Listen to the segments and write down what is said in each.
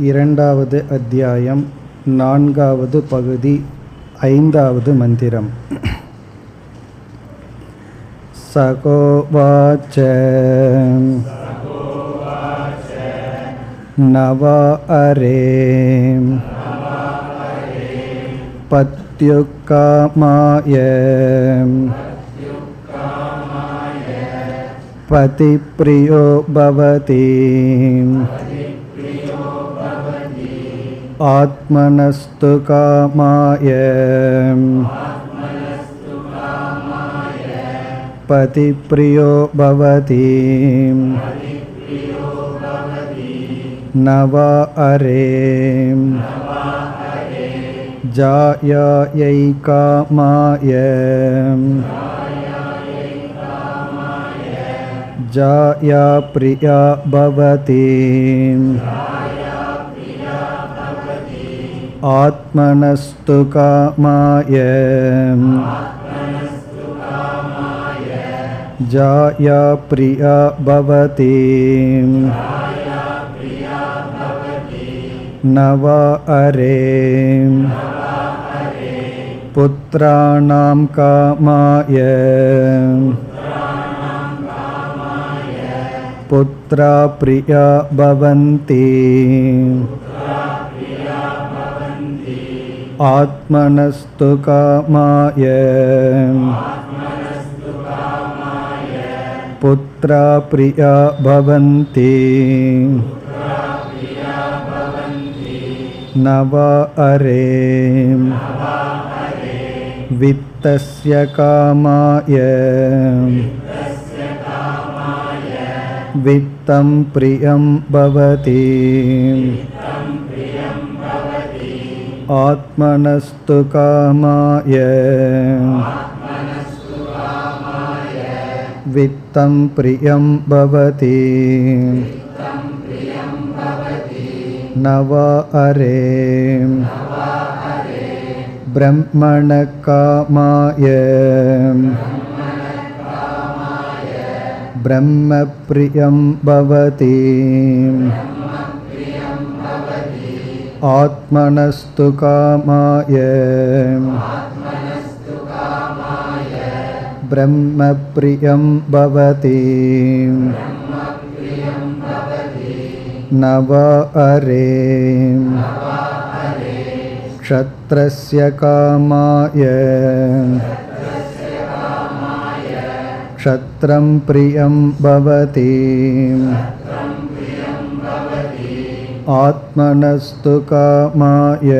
இரண்டாவது அத்தியாயம், நான்காவது பகுதி, ஐந்தாவது மந்திரம். சகோவாச்ச நவா அரே பத்யுக்காமாய பதிப்ரியோ பவதி ஆத்மனஸ்து காமாய பதிப்ரியோ பவதி நவா அரே ஜாயாயை காமாய ஜாயா பிரியா பவதி ஆத்மனஸ்து காமாய ஜாயா பிரியா பவதி நவா அரே புத்ராணாம் காமாய புத்ரா பிரியா பவந்தி ஆத்மனஸ்து காமாய புத்ரா பிரியா பவந்தி நவா அரே வித்தஸ்ய காமாய வித்தம் பிரியம் பவதி ஆத்மனஸ்து காமாய வித்தம் பிரியம் பவதி நவா அரே பிரம்மண காமாய பிரம்ம பிரியம் பவதி ஆத்மனஸ்து காமாய பிரம்ம பிரியம் பவதி நவா அரே க்ஷத்ரஸ்ய காமாய க்ஷத்ரம் பிரியம் பவதி ஆத்மனஸ்து காமாய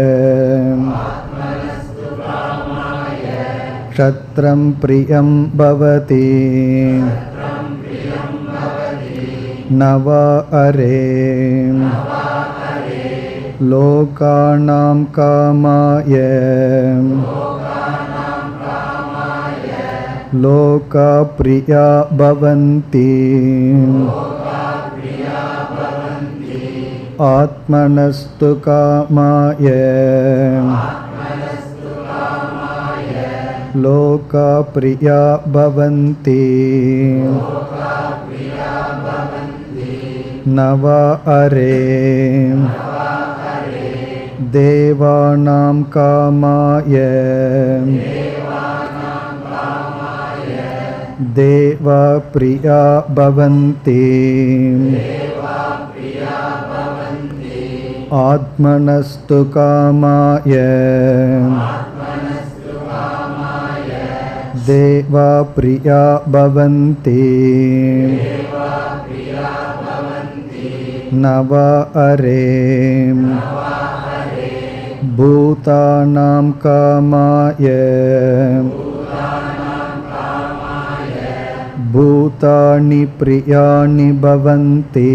க்ஷத்ரம் பிரியம் பவதி நவா அரே லோகானாம் காமாய லோகா பிரியா பவந்தி ஆத்மனஸ்து காமாய லோகா பிரியா பவந்தி நவா அரே தேவானாம் காமாய தேவா பிரியா பவந்தி ஆத்மனஸ்து காமாய தேவா பிரியா பவந்தி நவா அரே பூதானாம் காமாய பூதானி பிரியாணி பவந்தி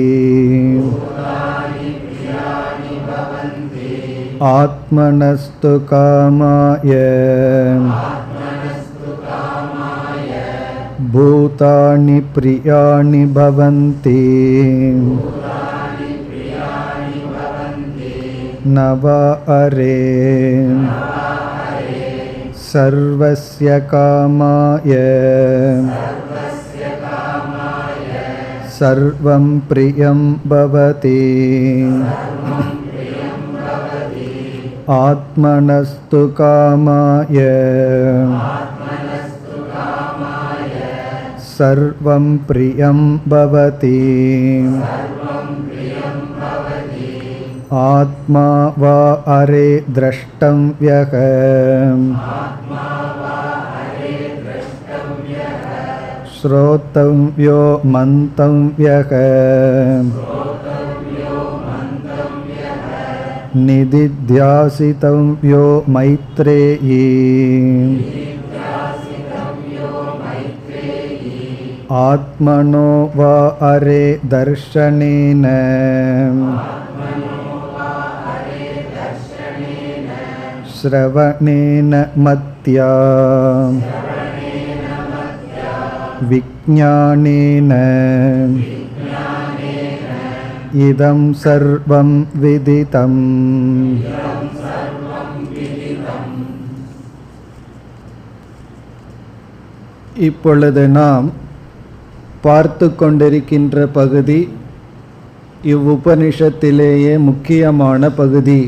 ஆத்மனஸ்து காமாய பூதானி பிரியாணி பவந்தி நவா அரே சர்வஸ்ய காமாய सर्वं प्रियं भवति ஆத்மனஸ்து காமாய சர்வம் பிரியம் பவதி ஆத்மா வா அரே த்ரஷ்டவ்யஹ ஸ்ரோதவ்யோ மந்தவ்யஹ நிதித்யாசிதவ்யோ மைத்ரேயி ஆத்மனோ வா அரே தர்ஷனேன ஸ்ரவணேன மத்யா விஞ்ஞானேன இதம் சர்வம் விதிதம். இப்பொழுது நாம் பார்த்து கொண்டிருக்கின்ற பகுதி இவ்வுபனிஷத்திலேயே முக்கியமான பகுதி.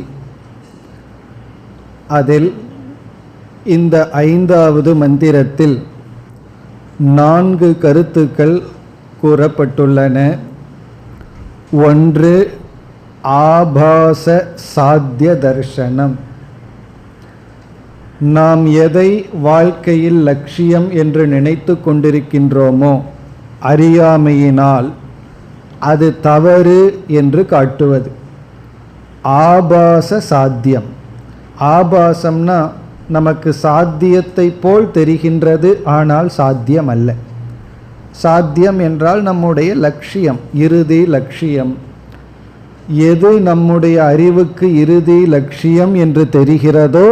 அதில் இந்த 5வது மந்திரத்தில் 4 கருத்துக்கள் கூறப்பட்டுள்ளன. ஒன்று ஆபாச சாத்திய தர்சனம். நாம் எதை வாழ்க்கையில் லட்சியம் என்று நினைத்து கொண்டிருக்கின்றோமோ அறியாமையினால் அது தவறு என்று காட்டுவது ஆபாச சாத்தியம். ஆபாசம்னா நமக்கு சாத்தியத்தை போல் தெரிகின்றது, ஆனால் சாத்தியம் அல்ல. சாத்தியம் என்றால் நம்முடைய லட்சியம், இறுதி லட்சியம். எது நம்முடைய அறிவுக்கு இறுதி லட்சியம் என்று தெரிகிறதோ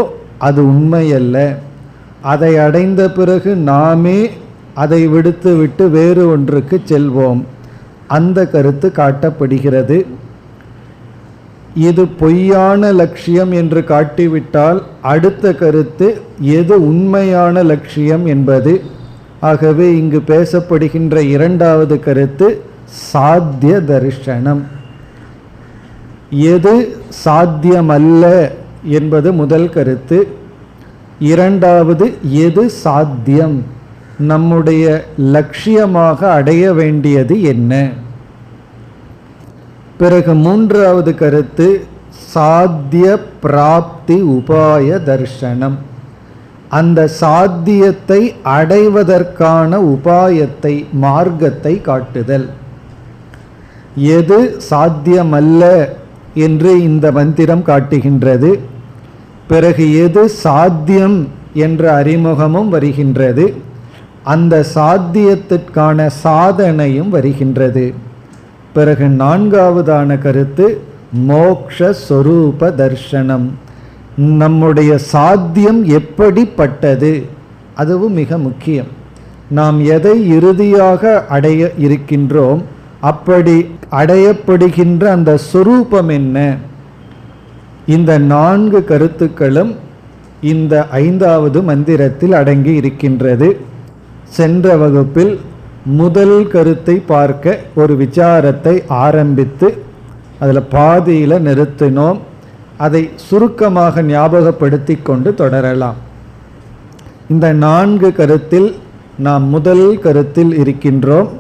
அது உண்மையல்ல. அதை அடைந்த பிறகு நாமே அதை விடுத்துவிட்டு வேறு ஒன்றுக்கு செல்வோம். அந்த கருத்து காட்டப்படுகிறது. இது பொய்யான லட்சியம் என்று காட்டிவிட்டால் அடுத்த கருத்து எது உண்மையான லட்சியம் என்பது. ஆகவே இங்கு பேசப்படுகின்ற 2வது கருத்து சாத்திய தரிசனம். எது சாத்தியமல்ல என்பது முதல் கருத்து. 2வது எது சாத்தியம், நம்முடைய லட்சியமாக அடைய வேண்டியது என்ன. பிறகு 3வது கருத்து சாத்திய பிராப்தி உபாய தர்சனம். அந்த சாத்தியத்தை அடைவதற்கான உபாயத்தை, மார்க்கத்தை காட்டுதல். எது சாத்தியமல்ல என்று இந்த மந்திரம் காட்டுகின்றது. பிறகு எது சாத்தியம் என்ற அறிமுகமும் வருகின்றது. அந்த சாத்தியத்திற்கான சாதனையும் வருகின்றது. பிறகு 4வதான கருத்து மோக்ஷ சொரூப தர்சனம். நம்முடைய சாத்தியம் எப்படிப்பட்டது, அதுவும் மிக முக்கியம். நாம் எதை இறுதியாக அடைய இருக்கின்றோம், அப்படி அடையப்படுகின்ற அந்த சொரூபம் என்ன. இந்த 4 கருத்துக்களும் இந்த 5வது மந்திரத்தில் அடங்கி இருக்கின்றது. சென்ற வகுப்பில் முதல் கருத்தை பார்க்க ஒரு விசாரத்தை ஆரம்பித்து அதில் பாதியில் நிறுத்தினோம். அதை சுருக்கமாக ஞாபகப்படுத்தி கொண்டு தொடரலாம். இந்த 4 கருத்தில் நாம் முதல் கருத்தில் இருக்கின்றோம்.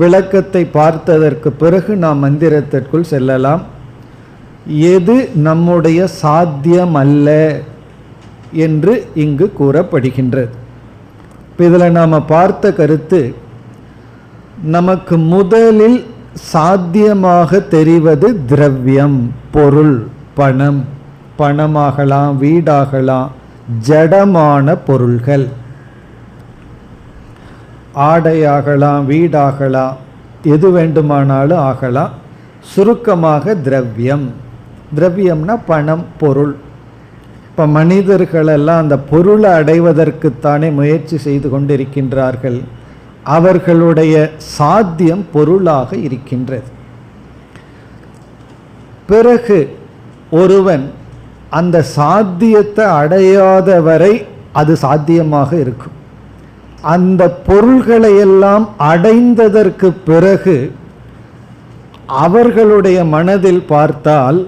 விளக்கத்தை பார்த்ததற்கு பிறகு நாம் மந்திரத்திற்குள் செல்லலாம். எது நம்முடைய சாத்தியம் அல்ல என்று இங்கு கூறப்படுகின்றது. இப்போ இதில் நாம் பார்த்த கருத்து, நமக்கு முதலில் சாத்தியமாக தெரிவது திரவியம், பொருள், பணம். பணமாகலாம், வீடாகலாம், ஜடமான பொருள்கள். ஆடையாகலாம், வீடாகலாம், எது வேண்டுமானாலும் ஆகலாம். சுருக்கமாக திரவியம். திரவியம்னா பணம், பொருள். இப்போ மனிதர்களெல்லாம் அந்த பொருளை அடைவதற்குத்தானே முயற்சி செய்து கொண்டிருக்கின்றார்கள். அவர்களுடைய சாத்தியம் பொருளாக இருக்கின்றது. பிறகு ஒருவன் அந்த சாத்தியத்தை அடையாத வரை அது சாத்தியமாக இருக்கும். அந்த பொருள்களையெல்லாம் அடைந்ததற்கு பிறகு அவர்களுடைய மனதில் பார்த்தால்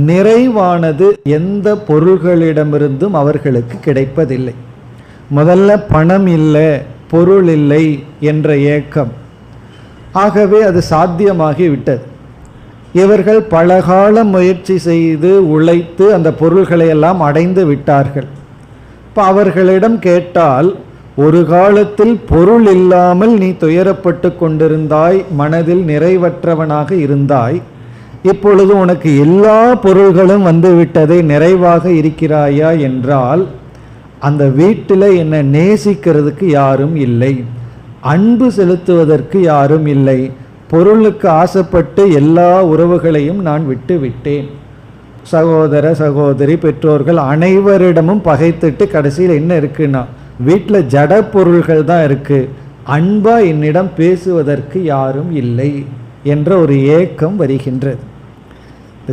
நிறைவானது எந்த பொருள்களிடமிருந்தும் அவர்களுக்கு கிடைப்பதில்லை. முதல்ல பணம் இல்லை, பொருள் இல்லை என்ற ஏக்கம். ஆகவே அது சாத்தியமாகி விட்டது. இவர்கள் பலகாலம் முயற்சி செய்து உழைத்து அந்த பொருள்களை எல்லாம் அடைந்து விட்டார்கள். இப்போ அவர்களிடம் கேட்டால், ஒரு காலத்தில் பொருள் இல்லாமல் நீ துயரப்பட்டு கொண்டிருந்தாய், மனதில் நிறைவற்றவனாக இருந்தாய், இப்பொழுது உனக்கு எல்லா பொருள்களும் வந்து விட்டதை, நிறைவாக இருக்கிறாயா என்றால், அந்த வீட்டில் என்னை நேசிக்கிறதுக்கு யாரும் இல்லை, அன்பு செலுத்துவதற்கு யாரும் இல்லை, பொருளுக்கு ஆசைப்பட்டு எல்லா உறவுகளையும் நான் விட்டு விட்டேன், சகோதர சகோதரி பெற்றோர்கள் அனைவரிடமும் பகைத்துட்டு கடைசியில் என்ன இருக்குன்னா வீட்டில் ஜட பொருள்கள் தான் இருக்கு, அன்பா என்னிடம் பேசுவதற்கு யாரும் இல்லை என்ற ஒரு ஏக்கம் வருகின்றது.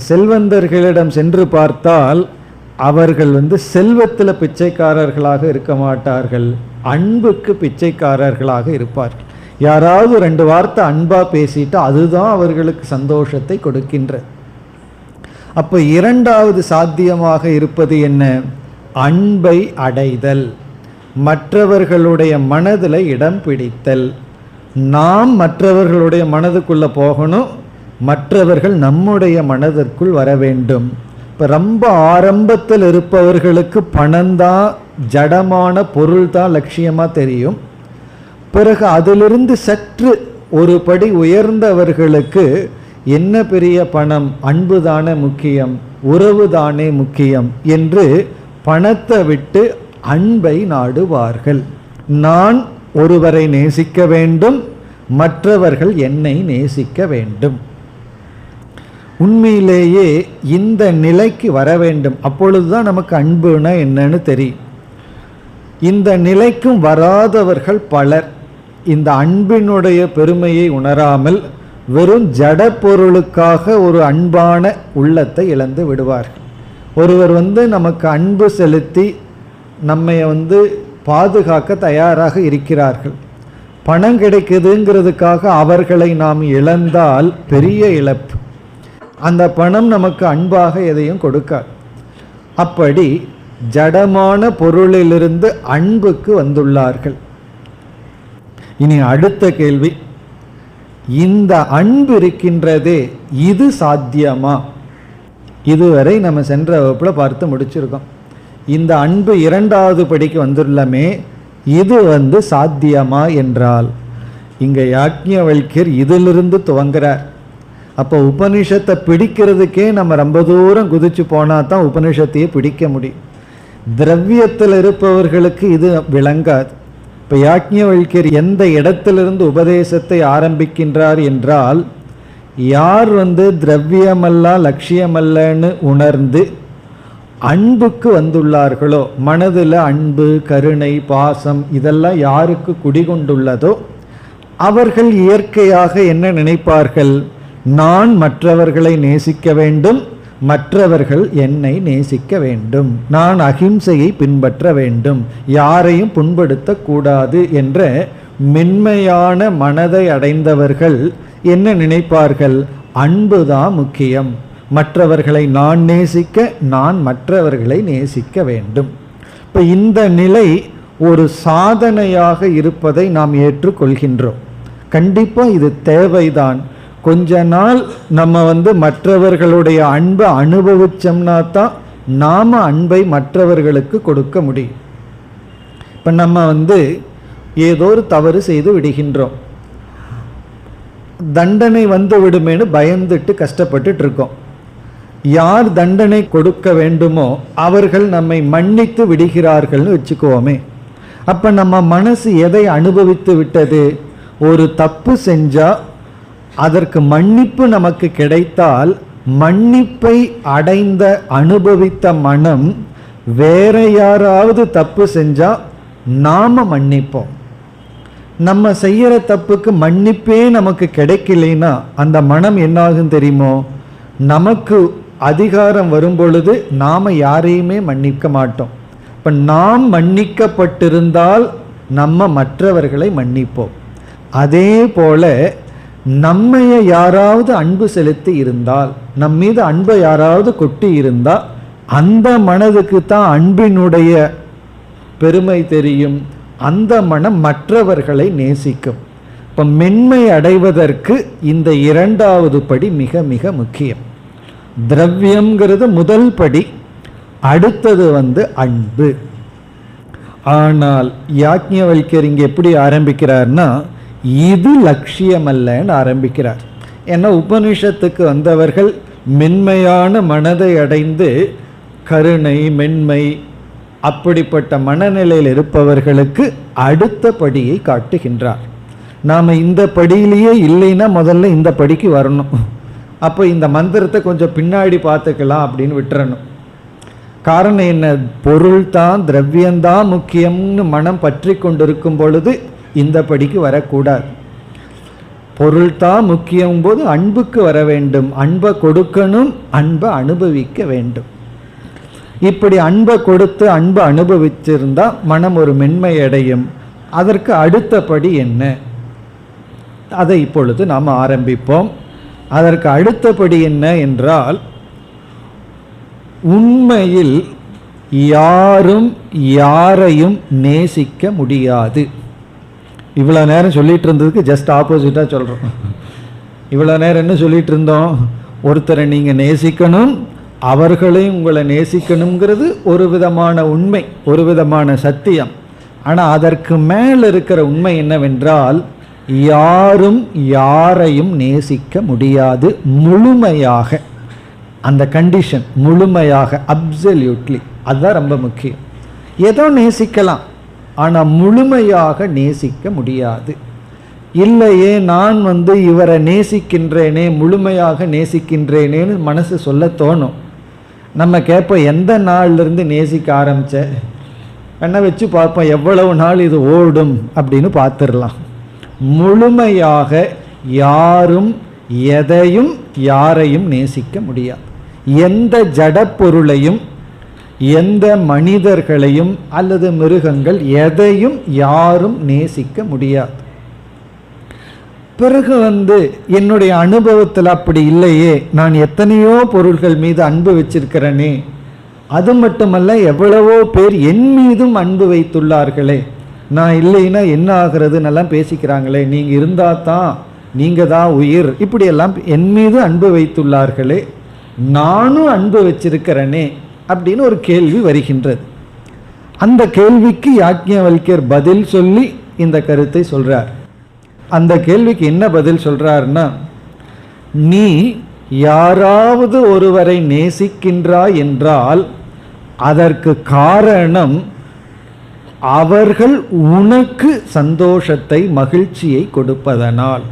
செல்வந்தர்களிடம் சென்று பார்த்தால் அவர்கள் செல்வத்தில் பிச்சைக்காரர்களாக இருக்க மாட்டார்கள், அன்புக்கு பிச்சைக்காரர்களாக இருப்பார்கள். யாராவது 2 வார்த்தை அன்பா பேசிட்டு அதுதான் அவர்களுக்கு சந்தோஷத்தை கொடுக்கின்றது. அப்போ இரண்டாவது சாத்தியமாக இருப்பது என்ன? அன்பை அடைதல், மற்றவர்களுடைய மனதில் இடம் பிடித்தல். நாம் மற்றவர்களுடைய மனதுக்குள்ளே போகணும், மற்றவர்கள் நம்முடைய மனதிற்குள் வர வேண்டும். இப்போ ரொம்ப ஆரம்பத்தில் இருப்பவர்களுக்கு பணம்தான், ஜடமான பொருள் தான் லட்சியமாக தெரியும். பிறகு அதிலிருந்து சற்று ஒரு படி உயர்ந்தவர்களுக்கு என்ன பெரிய பணம், அன்பு தானே முக்கியம், உறவு தானே முக்கியம் என்று பணத்தை விட்டு அன்பை நாடுவார்கள். நான் ஒருவரை நேசிக்க வேண்டும், மற்றவர்கள் என்னை நேசிக்க வேண்டும். உண்மையிலேயே இந்த நிலைக்கு வர வேண்டும். அப்பொழுதுதான் நமக்கு அன்புனா என்னன்னு தெரியும். இந்த நிலைக்கும் வராதவர்கள் பலர் இந்த அன்பினுடைய பெருமையை உணராமல் வெறும் ஜட பொருளுக்காக ஒரு அன்பான உள்ளத்தை இழந்து விடுவார்கள். ஒருவர் நமக்கு அன்பு செலுத்தி நம்மை பாதுகாக்க தயாராக இருக்கிறார்கள். பணம் கிடைக்குதுங்கிறதுக்காக அவர்களை நாம் இழந்தால் பெரிய இழப்பு. அந்த பணம் நமக்கு அன்பாக எதையும் கொடுக்காது. அப்படி ஜடமான பொருளிலிருந்து அன்புக்கு வந்துள்ளார்கள். இனி அடுத்த கேள்வி, இந்த அன்பு இருக்கின்றதே இது சாத்தியமா? இதுவரை நம்ம சென்ற வகுப்பில் பார்த்து முடிச்சிருக்கோம். இந்த அன்பு இரண்டாவது படிக்கு வந்துள்ளமே, இது சாத்தியமா என்றால் இங்கே யாக்ஞவல்கியர் இதிலிருந்து துவங்குறார். அப்போ உபனிஷத்தை பிடிக்கிறதுக்கே நம்ம ரொம்ப தூரம் குதிச்சு போனால் தான் உபனிஷத்தையே பிடிக்க முடியும். திரவியத்தில் இருப்பவர்களுக்கு இது விளங்காது. இப்போ யாக்ஞவல்கியர் எந்த இடத்திலிருந்து உபதேசத்தை ஆரம்பிக்கின்றார் என்றால், யார் திரவியமல்ல லட்சியமல்லன்னு உணர்ந்து அன்புக்கு வந்துள்ளார்களோ, மனதில் அன்பு கருணை பாசம் இதெல்லாம் யாருக்கு குடிகொண்டுள்ளதோ அவர்கள் இயற்கையாக என்ன நினைப்பார்கள்? நான் மற்றவர்களை நேசிக்க வேண்டும், மற்றவர்கள் என்னை நேசிக்க வேண்டும், நான் அகிம்சையை பின்பற்ற வேண்டும், யாரையும் புண்படுத்த கூடாது என்ற மென்மையான மனதை அடைந்தவர்கள் என்ன நினைப்பார்கள்? அன்புதான் முக்கியம், மற்றவர்களை நான் நேசிக்க, நான் மற்றவர்களை நேசிக்க வேண்டும். இப்போ இந்த நிலை ஒரு சாதனையாக இருப்பதை நாம் ஏற்றுக்கொள்கின்றோம். கண்டிப்பாக இது தேவைதான். கொஞ்ச நாள் நம்ம மற்றவர்களுடைய அன்பை அனுபவிச்சோம்னா தான் நாம் அன்பை மற்றவர்களுக்கு கொடுக்க முடியும். இப்போ நம்ம ஏதோ ஒரு தவறு செய்து விடுகின்றோம், தண்டனை விடுமேன்னு பயந்துட்டு கஷ்டப்பட்டுட்டு இருக்கோம். யார் தண்டனை கொடுக்க வேண்டுமோ அவர்கள் நம்மை மன்னித்து விடுகிறார்கள்னு வச்சுக்குவோமே. அப்போ நம்ம மனசு எதை அனுபவித்து விட்டது? ஒரு தப்பு செஞ்சால் அதற்கு மன்னிப்பு நமக்கு கிடைத்தால், மன்னிப்பை அடைந்த அனுபவித்த மனம் வேற யாராவது தப்பு செஞ்சால் நாம் மன்னிப்போம். நம்ம செய்கிற தப்புக்கு மன்னிப்பே நமக்கு கிடைக்கலைன்னா அந்த மனம் என்னாகும் தெரியுமோ? நமக்கு அதிகாரம் வரும் பொழுது நாம் யாரையுமே மன்னிக்க மாட்டோம். இப்போ நாம் மன்னிக்கப்பட்டிருந்தால் நம்ம மற்றவர்களை மன்னிப்போம். அதே போல நம்மைய யாராவது அன்பு செலுத்தி இருந்தால், நம் மீது அன்பை யாராவது கொட்டி இருந்தால், அந்த மனதுக்கு தான் அன்பினுடைய பெருமை தெரியும். அந்த மனம் மற்றவர்களை நேசிக்கும். இப்போ மென்மை அடைவதற்கு இந்த இரண்டாவது படி மிக மிக முக்கியம். திரவியம்ங்கிறது முதல் படி, அடுத்தது அன்பு. ஆனால் யாக்ஞவல்யர் இங்கே எப்படி ஆரம்பிக்கிறார்னா, இது லட்சியம் அல்லன்னு ஆரம்பிக்கிறார். ஏன்னா உபனிஷத்துக்கு வந்தவர்கள் மென்மையான மனதை அடைந்து கருணை, மென்மை, அப்படிப்பட்ட மனநிலையில் இருப்பவர்களுக்கு அடுத்த படியை காட்டுகின்றார். நாம் இந்த படியிலேயே இல்லைன்னா முதல்ல இந்த படிக்கு வரணும். அப்போ இந்த மந்திரத்தை கொஞ்சம் பின்னாடி பார்த்துக்கலாம் அப்படின்னு விட்டுறணும். காரணம் என்ன? பொருள் தான், திரவியம்தான் முக்கியம்னு மனம் பற்றி கொண்டிருக்கும் பொழுது இந்த படிக்கு வரக்கூடாது. பொருள் தான் முக்கியம் போது அன்புக்கு வர வேண்டும். அன்பை கொடுக்கணும், அன்பை அனுபவிக்க வேண்டும். இப்படி அன்பை கொடுத்து அன்பை அனுபவிச்சிருந்தா மனம் ஒரு மென்மை அடையும். அதற்கு அடுத்த படி என்ன, அதை இப்பொழுது நாம் ஆரம்பிப்போம். அதற்கு அடுத்தபடி என்ன என்றால், உண்மையில் யாரும் யாரையும் நேசிக்க முடியாது. இவ்வளோ நேரம் சொல்லிட்டு இருந்ததுக்கு ஜஸ்ட் ஆப்போசிட்டாக சொல்கிறோம். இவ்வளோ நேரம் என்ன சொல்லிட்டு இருந்தோம்? ஒருத்தரை நீங்கள் நேசிக்கணும், அவர்களையும் உங்களை நேசிக்கணுங்கிறது ஒரு விதமான உண்மை, ஒரு விதமான சத்தியம். ஆனால் அதற்கு மேல் இருக்கிற உண்மை என்னவென்றால், யாரும் யாரையும் நேசிக்க முடியாது முழுமையாக. அந்த கண்டிஷன் முழுமையாக, அப்சல்யூட்லி, அதுதான் ரொம்ப முக்கியம். ஏதோ நேசிக்கலாம், ஆனால் முழுமையாக நேசிக்க முடியாது. இல்லையே நான் இவரை நேசிக்கின்றேனே, முழுமையாக நேசிக்கின்றேனேன்னு மனசு சொல்ல தோணும். நம்ம கேட்போம், எந்த நாள்லேருந்து நேசிக்க ஆரம்பிச்ச என்ன வச்சு பார்ப்போம், எவ்வளவு நாள் இது ஓடும் அப்படின்னு பார்த்துடலாம். முழுமையாக யாரும் எதையும் யாரையும் நேசிக்க முடியாது. எந்த ஜடப்பொருளையும், எந்த மனிதர்களையும் அல்லது மிருகங்கள், எதையும் யாரும் நேசிக்க முடியாது. பிறகு என்னுடைய அனுபவத்தில் அப்படி இல்லையே, நான் எத்தனையோ பொருள்கள் மீது அன்பு வச்சிருக்கிறேனே, அது மட்டுமல்ல எவ்வளவோ பேர் என் மீதும் அன்பு வைத்துள்ளார்களே, நான் இல்லைன்னா என்ன ஆகிறதுன்னெல்லாம் பேசிக்கிறாங்களே, நீங்கள் இருந்தால் தான், நீங்கள் தான் உயிர், இப்படியெல்லாம் என் மீது அன்பு வைத்துள்ளார்களே, நானும் அன்பு வச்சிருக்கிறேனே அப்படின்னு ஒரு கேள்வி வருகின்றது. அந்த கேள்விக்கு யாக்ஞவல்யர் பதில் சொல்லி இந்த கருத்தை சொல்றார். அந்த கேள்விக்கு என்ன பதில் சொல்றாருன்னா, நீ யாராவது ஒருவரை நேசிக்கின்றாய் என்றால் அதற்கு காரணம் அவர்கள் உனக்கு சந்தோஷத்தை, மகிழ்ச்சியை கொடுப்பதனால்.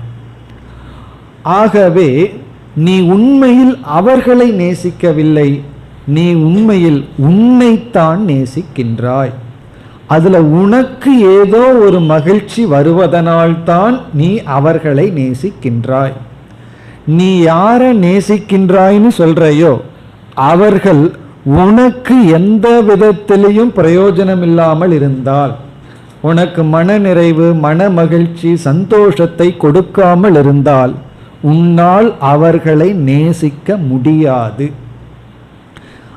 ஆகவே நீ உண்மையில் அவர்களை நேசிக்கவில்லை, நீ உண்மையில் உன்னைத்தான் நேசிக்கின்றாய். அதுல உனக்கு ஏதோ ஒரு மகிழ்ச்சி வருவதனால்தான் நீ அவர்களை நேசிக்கின்றாய். நீ யாரை நேசிக்கின்றாய்னு சொல்றையோ அவர்கள் உனக்கு எந்த விதத்திலையும் பிரயோஜனம் இல்லாமல் இருந்தால், உனக்கு மன நிறைவு, மன மகிழ்ச்சி, சந்தோஷத்தை கொடுக்காமல் இருந்தால் உன்னால் அவர்களை நேசிக்க முடியாது.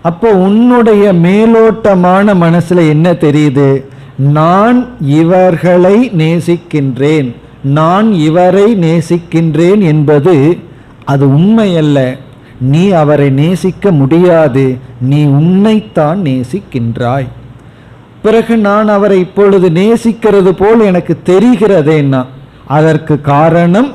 அப்போ உன்னுடைய மேலோட்டமான மனசுல என்ன தெரியுது? நான் இவர்களை நேசிக்கின்றேன், நான் இவரை நேசிக்கின்றேன் என்பது அது உண்மையல்ல. நீ அவரை நேசிக்க முடியாது, நீ உன்னைத்தான் நேசிக்கின்றாய். பிறகு நான் அவரை இப்பொழுது நேசிக்கிறது போல் எனக்கு தெரிகிறதேன்னா அதற்கு காரணம்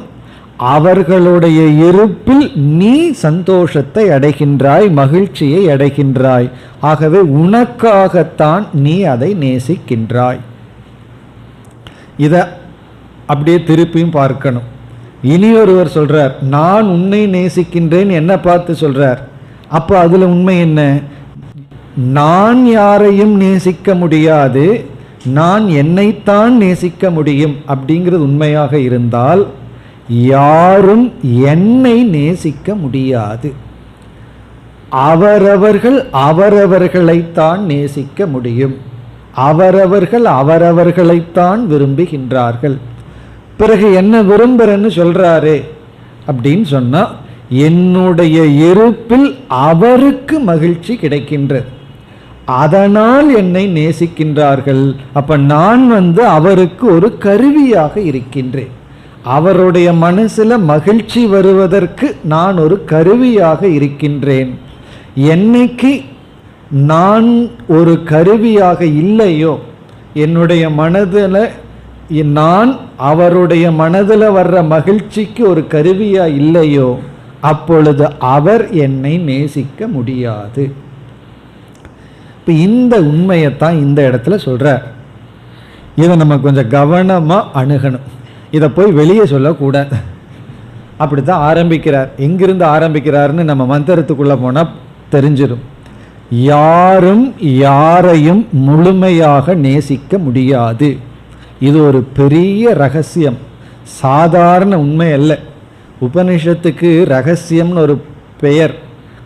அவர்களுடைய இருப்பில் நீ சந்தோஷத்தை அடைகின்றாய், மகிழ்ச்சியை அடைகின்றாய். ஆகவே உனக்காகத்தான் நீ அதை நேசிக்கின்றாய். இதை அப்படியே திருப்பியும் பார்க்கணும். இனி ஒருவர் சொல்றார், நான் உன்னை நேசிக்கின்றேன், என்ன பார்த்து சொல்றார். அப்போ அதுல உண்மை என்ன? நான் யாரையும் நேசிக்க முடியாது, நான் என்னைத்தான் நேசிக்க முடியும் அப்படிங்கிறது உண்மையாக இருந்தால் யாரும் என்னை நேசிக்க முடியாது. அவரவர்கள் அவரவர்களைத்தான் நேசிக்க முடியும், அவரவர்கள் அவரவர்களைத்தான் விரும்புகின்றார்கள். பிறகு என்ன விரும்புறேன்னு சொல்றாரு அப்படின்னு சொன்னா, என்னுடைய இருப்பில் அவருக்கு மகிழ்ச்சி கிடைக்கின்றது, அதனால் என்னை நேசிக்கின்றார்கள். அப்ப நான் அவருக்கு ஒரு கருவியாக இருக்கின்றேன். அவருடைய மனசுல மகிழ்ச்சி வருவதற்கு நான் ஒரு கருவியாக இருக்கின்றேன். என்னைக்கு நான் ஒரு கருவியாக இல்லையோ, என்னுடைய மனதில் நான் அவருடைய மனதில் வர்ற மகிழ்ச்சிக்கு ஒரு கருவியா இல்லையோ, அப்பொழுது அவர் என்னை நேசிக்க முடியாது. இப்போ இந்த உண்மையைத்தான் இந்த இடத்துல சொல்றார். இதை நம்ம கொஞ்சம் கவனமாக அணுகணும். இதை போய் வெளியே சொல்லக்கூடாது. அப்படித்தான் ஆரம்பிக்கிறார். எங்கிருந்து ஆரம்பிக்கிறாருன்னு நம்ம மந்திரத்துக்குள்ளே போனால் தெரிஞ்சிடும். யாரும் யாரையும் முழுமையாக நேசிக்க முடியாது. இது ஒரு பெரிய ரகசியம், சாதாரண உண்மை அல்ல. உபனிஷத்துக்கு ரகசியம்னு ஒரு பெயர்.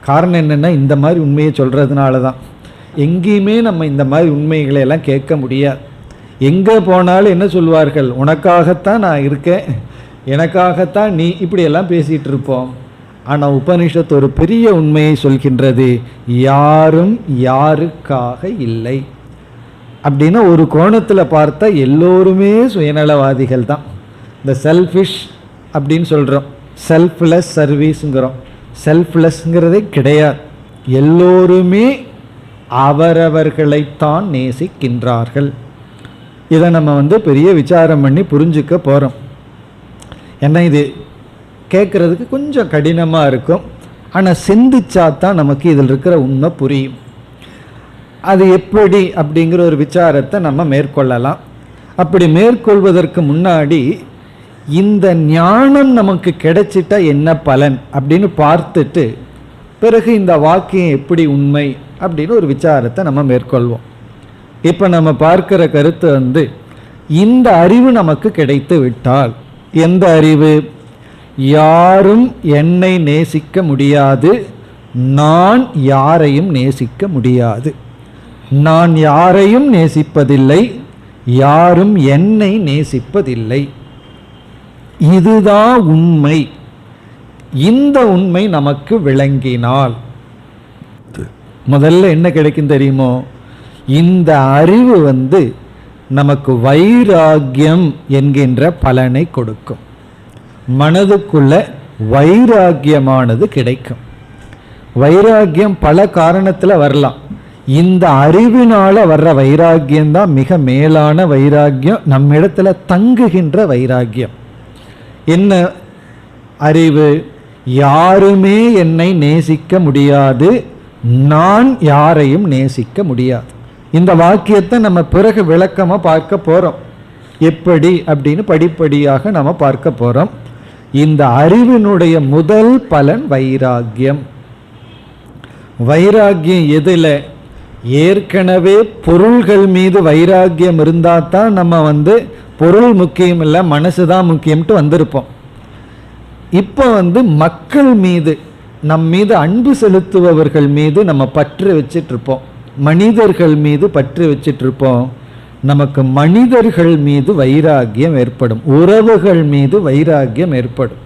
காரணம் என்னென்னா, இந்த மாதிரி உண்மையை சொல்கிறதுனால தான். எங்கேயுமே நம்ம இந்த மாதிரி உண்மைகளை எல்லாம் கேட்க முடியாது. எங்கே போனாலும் என்ன சொல்வார்கள், உனக்காகத்தான் நான் இருக்கேன், எனக்காகத்தான் நீ, இப்படியெல்லாம் பேசிகிட்டு இருப்போம். ஆனால் உபனிஷத்து ஒரு பெரிய உண்மையை சொல்கின்றது, யாரும் யாருக்காக இல்லை. அப்படின்னா ஒரு கோணத்தில் பார்த்தா எல்லோருமே சுயநலவாதிகள் தான். இந்த செல்ஃபிஷ் அப்படின்னு சொல்கிறோம், செல்ஃப்லெஸ் சர்வீஸுங்கிறோம். செல்ஃப்லெஸ்ங்கிறதே கிடையாது. எல்லோருமே அவரவர்களைத்தான் நேசிக்கின்றார்கள். இதை நம்ம பெரிய விசாரம் பண்ணி புரிஞ்சுக்க போகிறோம். ஏன்னா இது கேட்குறதுக்கு கொஞ்சம் கடினமாக இருக்கும். ஆனால் சிந்திச்சா தான் நமக்கு இதில் இருக்கிற உண்மை புரியும். அது எப்படி அப்படிங்கிற ஒரு விசாரத்தை நம்ம மேற்கொள்ளலாம். அப்படி மேற்கொள்வதற்கு முன்னாடி இந்த ஞானம் நமக்கு கிடைச்சிட்டா என்ன பலன் அப்படின்னு பார்த்துட்டு பிறகு இந்த வாக்கியம் எப்படி உண்மை அப்படின்னு ஒரு விசாரத்தை நம்ம மேற்கொள்வோம். இப்போ நம்ம பார்க்கிற கருத்து இந்த அறிவு நமக்கு கிடைத்து விட்டால், எந்த அறிவு? யாரும் என்னை நேசிக்க முடியாது, நான் யாரையும் நேசிக்க முடியாது. நான் யாரையும் நேசிப்பதில்லை, யாரும் என்னை நேசிப்பதில்லை. இதுதான் உண்மை. இந்த உண்மை நமக்கு விளங்கினால் முதல்ல என்ன கிடைக்கும் தெரியுமோ? இந்த அறிவு நமக்கு வைராகியம் என்கின்ற பலனை கொடுக்கும். மனதுக்குள்ள வைராகியமானது கிடைக்கும். வைராகியம் பல காரணத்தில் வரலாம். இந்த அறிவினால வர்ற வைராகியம் தான் மிக மேலான வைராகியம், நம்மிடத்துல தங்குகின்ற வைராகியம். என்ன அறிவு? யாருமே என்னை நேசிக்க முடியாது, நான் யாரையும் நேசிக்க முடியாது. இந்த வாக்கியத்தை நம்ம பிறகு விளக்கமாக பார்க்க போகிறோம். எப்படி அப்படின்னு படிப்படியாக நம்ம பார்க்க போகிறோம். இந்த அறிவினுடைய முதல் பலன் வைராகியம். வைராகியம் எதில்? ஏற்கனவே பொருள்கள் மீது வைராகியம் இருந்தால் தான் நம்ம பொருள் முக்கியம் இல்லை, மனசு தான் முக்கியம்ட்டு வந்திருப்போம். இப்போ மக்கள் மீது, நம் மீது அன்பு செலுத்துபவர்கள் மீது நம்ம பற்று வச்சிட்ருப்போம், மனிதர்கள் மீது பற்று வச்சிட்ருப்போம். நமக்கு மனிதர்கள் மீது வைராகியம் ஏற்படும், உறவுகள் மீது வைராகியம் ஏற்படும்.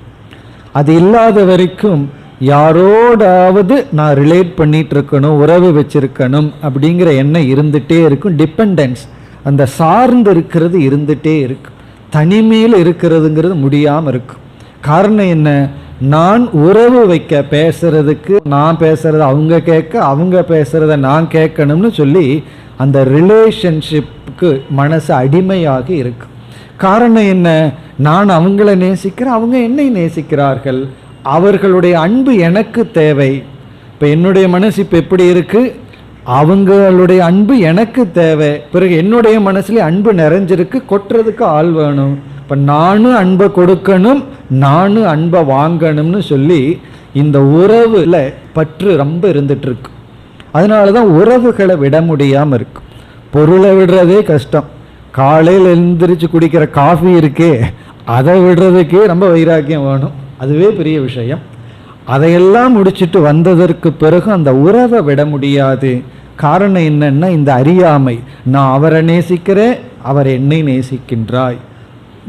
அது இல்லாத வரைக்கும் யாரோடாவது நான் ரிலேட் பண்ணிட்டு இருக்கணும், உறவு வச்சிருக்கணும் அப்படிங்கிற எண்ணம் இருந்துகிட்டே இருக்கும். டிபெண்டன்ஸ், அந்த சார்ந்து இருக்கிறது இருந்துகிட்டே இருக்கும். தனிமையில் இருக்கிறதுங்கிறது முடியாமல் இருக்கும். காரணம் என்ன? நான் உறவு வைக்க, பேசுறதுக்கு நான் பேசுறத அவங்க கேட்க, அவங்க பேசுறத நான் கேட்கணும்னு சொல்லி அந்த ரிலேஷன்ஷிப்புக்கு மனசு அடிமையாக இருக்கு. காரணம் என்ன? நான் அவங்கள நேசிக்கிறேன், அவங்க என்னை நேசிக்கிறார்கள், அவர்களுடைய அன்பு எனக்கு தேவை. இப்போ என்னுடைய மனசு இப்போ எப்படி இருக்கு? அவங்களுடைய அன்பு எனக்கு தேவை. பிறகு என்னுடைய மனசுல அன்பு நிறைஞ்சிருக்கு, கொட்டுறதுக்கு ஆள் வேணும். இப்போ நானும் அன்பை கொடுக்கணும், நானும் அன்பை வாங்கணும்னு சொல்லி இந்த உறவுல பற்று ரொம்ப இருந்துட்டு இருக்கு. அதனால தான் உறவுகளை விட முடியாமல் இருக்கு. பொருளை விடுறதே கஷ்டம். காலையில் எழுந்திரிச்சு குடிக்கிற காஃபி இருக்கே, அதை விடுறதுக்கே ரொம்ப வைராக்கியம் வேணும். அதுவே பெரிய விஷயம். அதையெல்லாம் முடிச்சுட்டு வந்ததற்கு பிறகு அந்த உறவை விட முடியாது. காரணம் என்னன்னா இந்த அறியாமை. நான் அவரை நேசிக்கிறேன், அவர் என்னை நேசிக்கின்றாய்.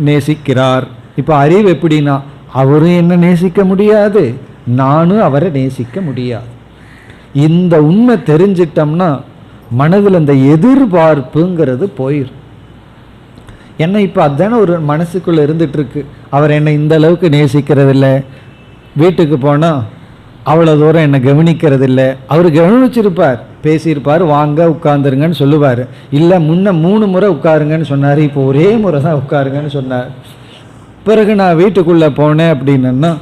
நேசிக்கிறார். இப்போ அறிவு எப்படின்னா, அவரும் என்ன நேசிக்க முடியாது, நானும் அவரை நேசிக்க முடியாது. இந்த உண்மை தெரிஞ்சிட்டோம்னா மனதில் அந்த எதிர்பார்ப்புங்கிறது போயிடும். என்ன இப்போ அதுதானே ஒரு மனசுக்குள்ளே இருந்துட்டு இருக்கு, அவர் என்னை இந்த அளவுக்கு நேசிக்கிறதில்ல, வீட்டுக்கு போனால் அவ்வளோ தூரம் என்னை கவனிக்கிறதில்லை. அவர் கவனிச்சிருப்பார், பேசியிருப்பார், வாங்க உட்காந்துருங்கன்னு சொல்லுவார். இல்லை முன்ன 3 முறை உட்காருங்கன்னு சொன்னார், இப்போ ஒரே முறை தான் உட்காருங்கன்னு சொன்னார். பிறகு நான் வீட்டுக்குள்ளே போனேன் அப்படின்னா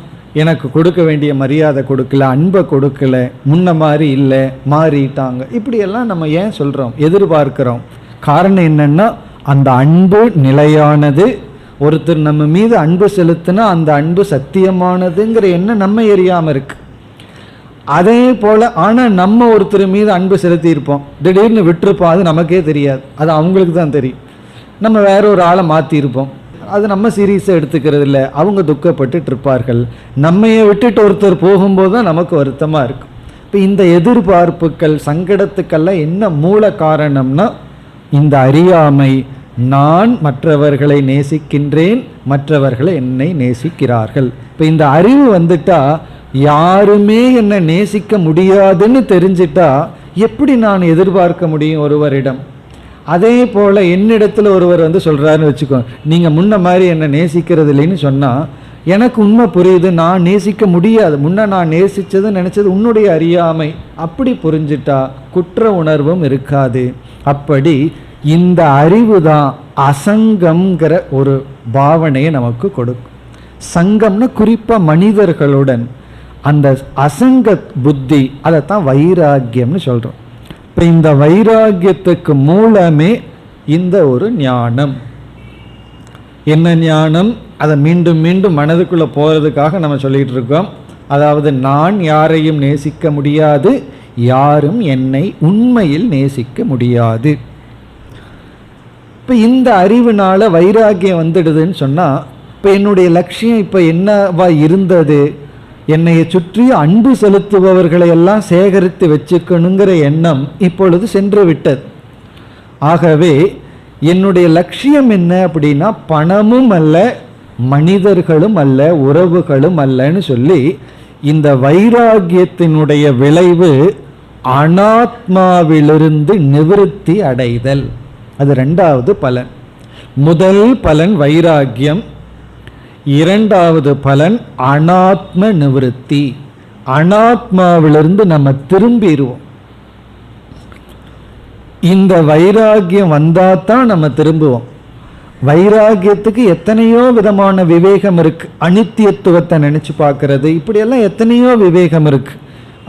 எனக்கு கொடுக்க வேண்டிய மரியாதை கொடுக்கல, அன்பை கொடுக்கல, முன்ன மாதிரி இல்லை, மாறிட்டாங்க. இப்படியெல்லாம் நம்ம ஏன் சொல்கிறோம், எதிர்பார்க்கிறோம். காரணம் என்னென்னா, அந்த அன்பு நிலையானது. ஒருத்தர் நம்ம மீது அன்பு செலுத்தினா அந்த அன்பு சத்தியமானதுங்கிற எண்ணம் நம்ம எரியாமல் இருக்கு. அதே போல் ஆனால் நம்ம ஒருத்தர் மீது அன்பு செலுத்தி இருப்போம், திடீர்னு விட்டுருப்போம், அது நமக்கே தெரியாது, அது அவங்களுக்கு தான் தெரியும். நம்ம வேற ஒரு ஆளை மாற்றிருப்போம், அது நம்ம சீரியஸாக எடுத்துக்கிறது இல்லை, அவங்க துக்கப்பட்டு இருப்பார்கள். நம்மையை விட்டுட்டு ஒருத்தர் போகும்போது தான் நமக்கு வருத்தமாக இருக்கும். இப்போ இந்த எதிர்பார்ப்புகள் சங்கடத்துக்கெல்லாம் என்ன மூல காரணம்னா, இந்த அறியாமை. நான் மற்றவர்களை நேசிக்கின்றேன், மற்றவர்களை என்னை நேசிக்கிறார்கள். இப்போ இந்த அறிவு வந்துட்டா, யாருமே என்னை நேசிக்க முடியாதுன்னு தெரிஞ்சிட்டா எப்படி நான் எதிர்பார்க்க முடியும் ஒருவரிடம்? அதே போல் என்னிடத்துல ஒருவர் வந்து சொல்கிறாருன்னு வச்சுக்கோ, நீங்கள் முன்ன மாதிரி என்னை நேசிக்கிறது இல்லைன்னு சொன்னால் எனக்கு உண்மை புரியுது, நான் நேசிக்க முடியாது. முன்ன நான் நேசித்தது நினச்சது உன்னுடைய அறியாமை. அப்படி புரிஞ்சிட்டா குற்ற உணர்வும் இருக்காது. அப்படி இந்த அறிவு தான் அசங்கம்ங்கிற ஒரு பாவனையை நமக்கு கொடுக்கும். சங்கம்னா குறிப்பாக மனிதர்களுடன் அந்த அசங்க புத்தி, அதைத்தான் வைராக்கியம்னு சொல்கிறோம். இப்போ இந்த வைராக்கியத்துக்கு மூலமே இந்த ஒரு ஞானம். என்ன ஞானம்? அதை மீண்டும் மீண்டும் மனதுக்குள்ளே போகிறதுக்காக நம்ம சொல்லிகிட்டு இருக்கோம். அதாவது நான் யாரையும் நேசிக்க முடியாது, யாரும் என்னை உண்மையில் நேசிக்க முடியாது. இப்போ இந்த அறிவுனால வைராக்கியம் வந்துடுதுன்னு சொன்னால், இப்போ என்னுடைய லட்சியம் இப்போ என்னவா இருந்தது, என்னையை சுற்றி அன்பு செலுத்துபவர்களை எல்லாம் சேகரித்து வச்சுக்கணுங்கிற எண்ணம் இப்பொழுது சென்று விட்டது. ஆகவே என்னுடைய லட்சியம் என்ன அப்படின்னா, பணமும் அல்ல, மனிதர்களும் அல்ல, உறவுகளும் அல்லன்னு சொல்லி இந்த வைராக்கியத்தினுடைய விளைவு அனாத்மாவிலிருந்து நிவிருத்தி அடைதல். அது 2வது பலன். முதல் பலன் வைராக்கியம், 2வது பலன் அனாத்ம நிவிருத்தி. அனாத்மாவிலிருந்து நம்ம திரும்பிடுவோம். இந்த வைராக்கியம் வந்தால் தான் நம்ம திரும்புவோம். வைராக்கியத்துக்கு எத்தனையோ விதமான விவேகம் இருக்கு. அனித்தியத்துவத்தை நினைச்சு பார்க்கறது, இப்படியெல்லாம் எத்தனையோ விவேகம் இருக்கு.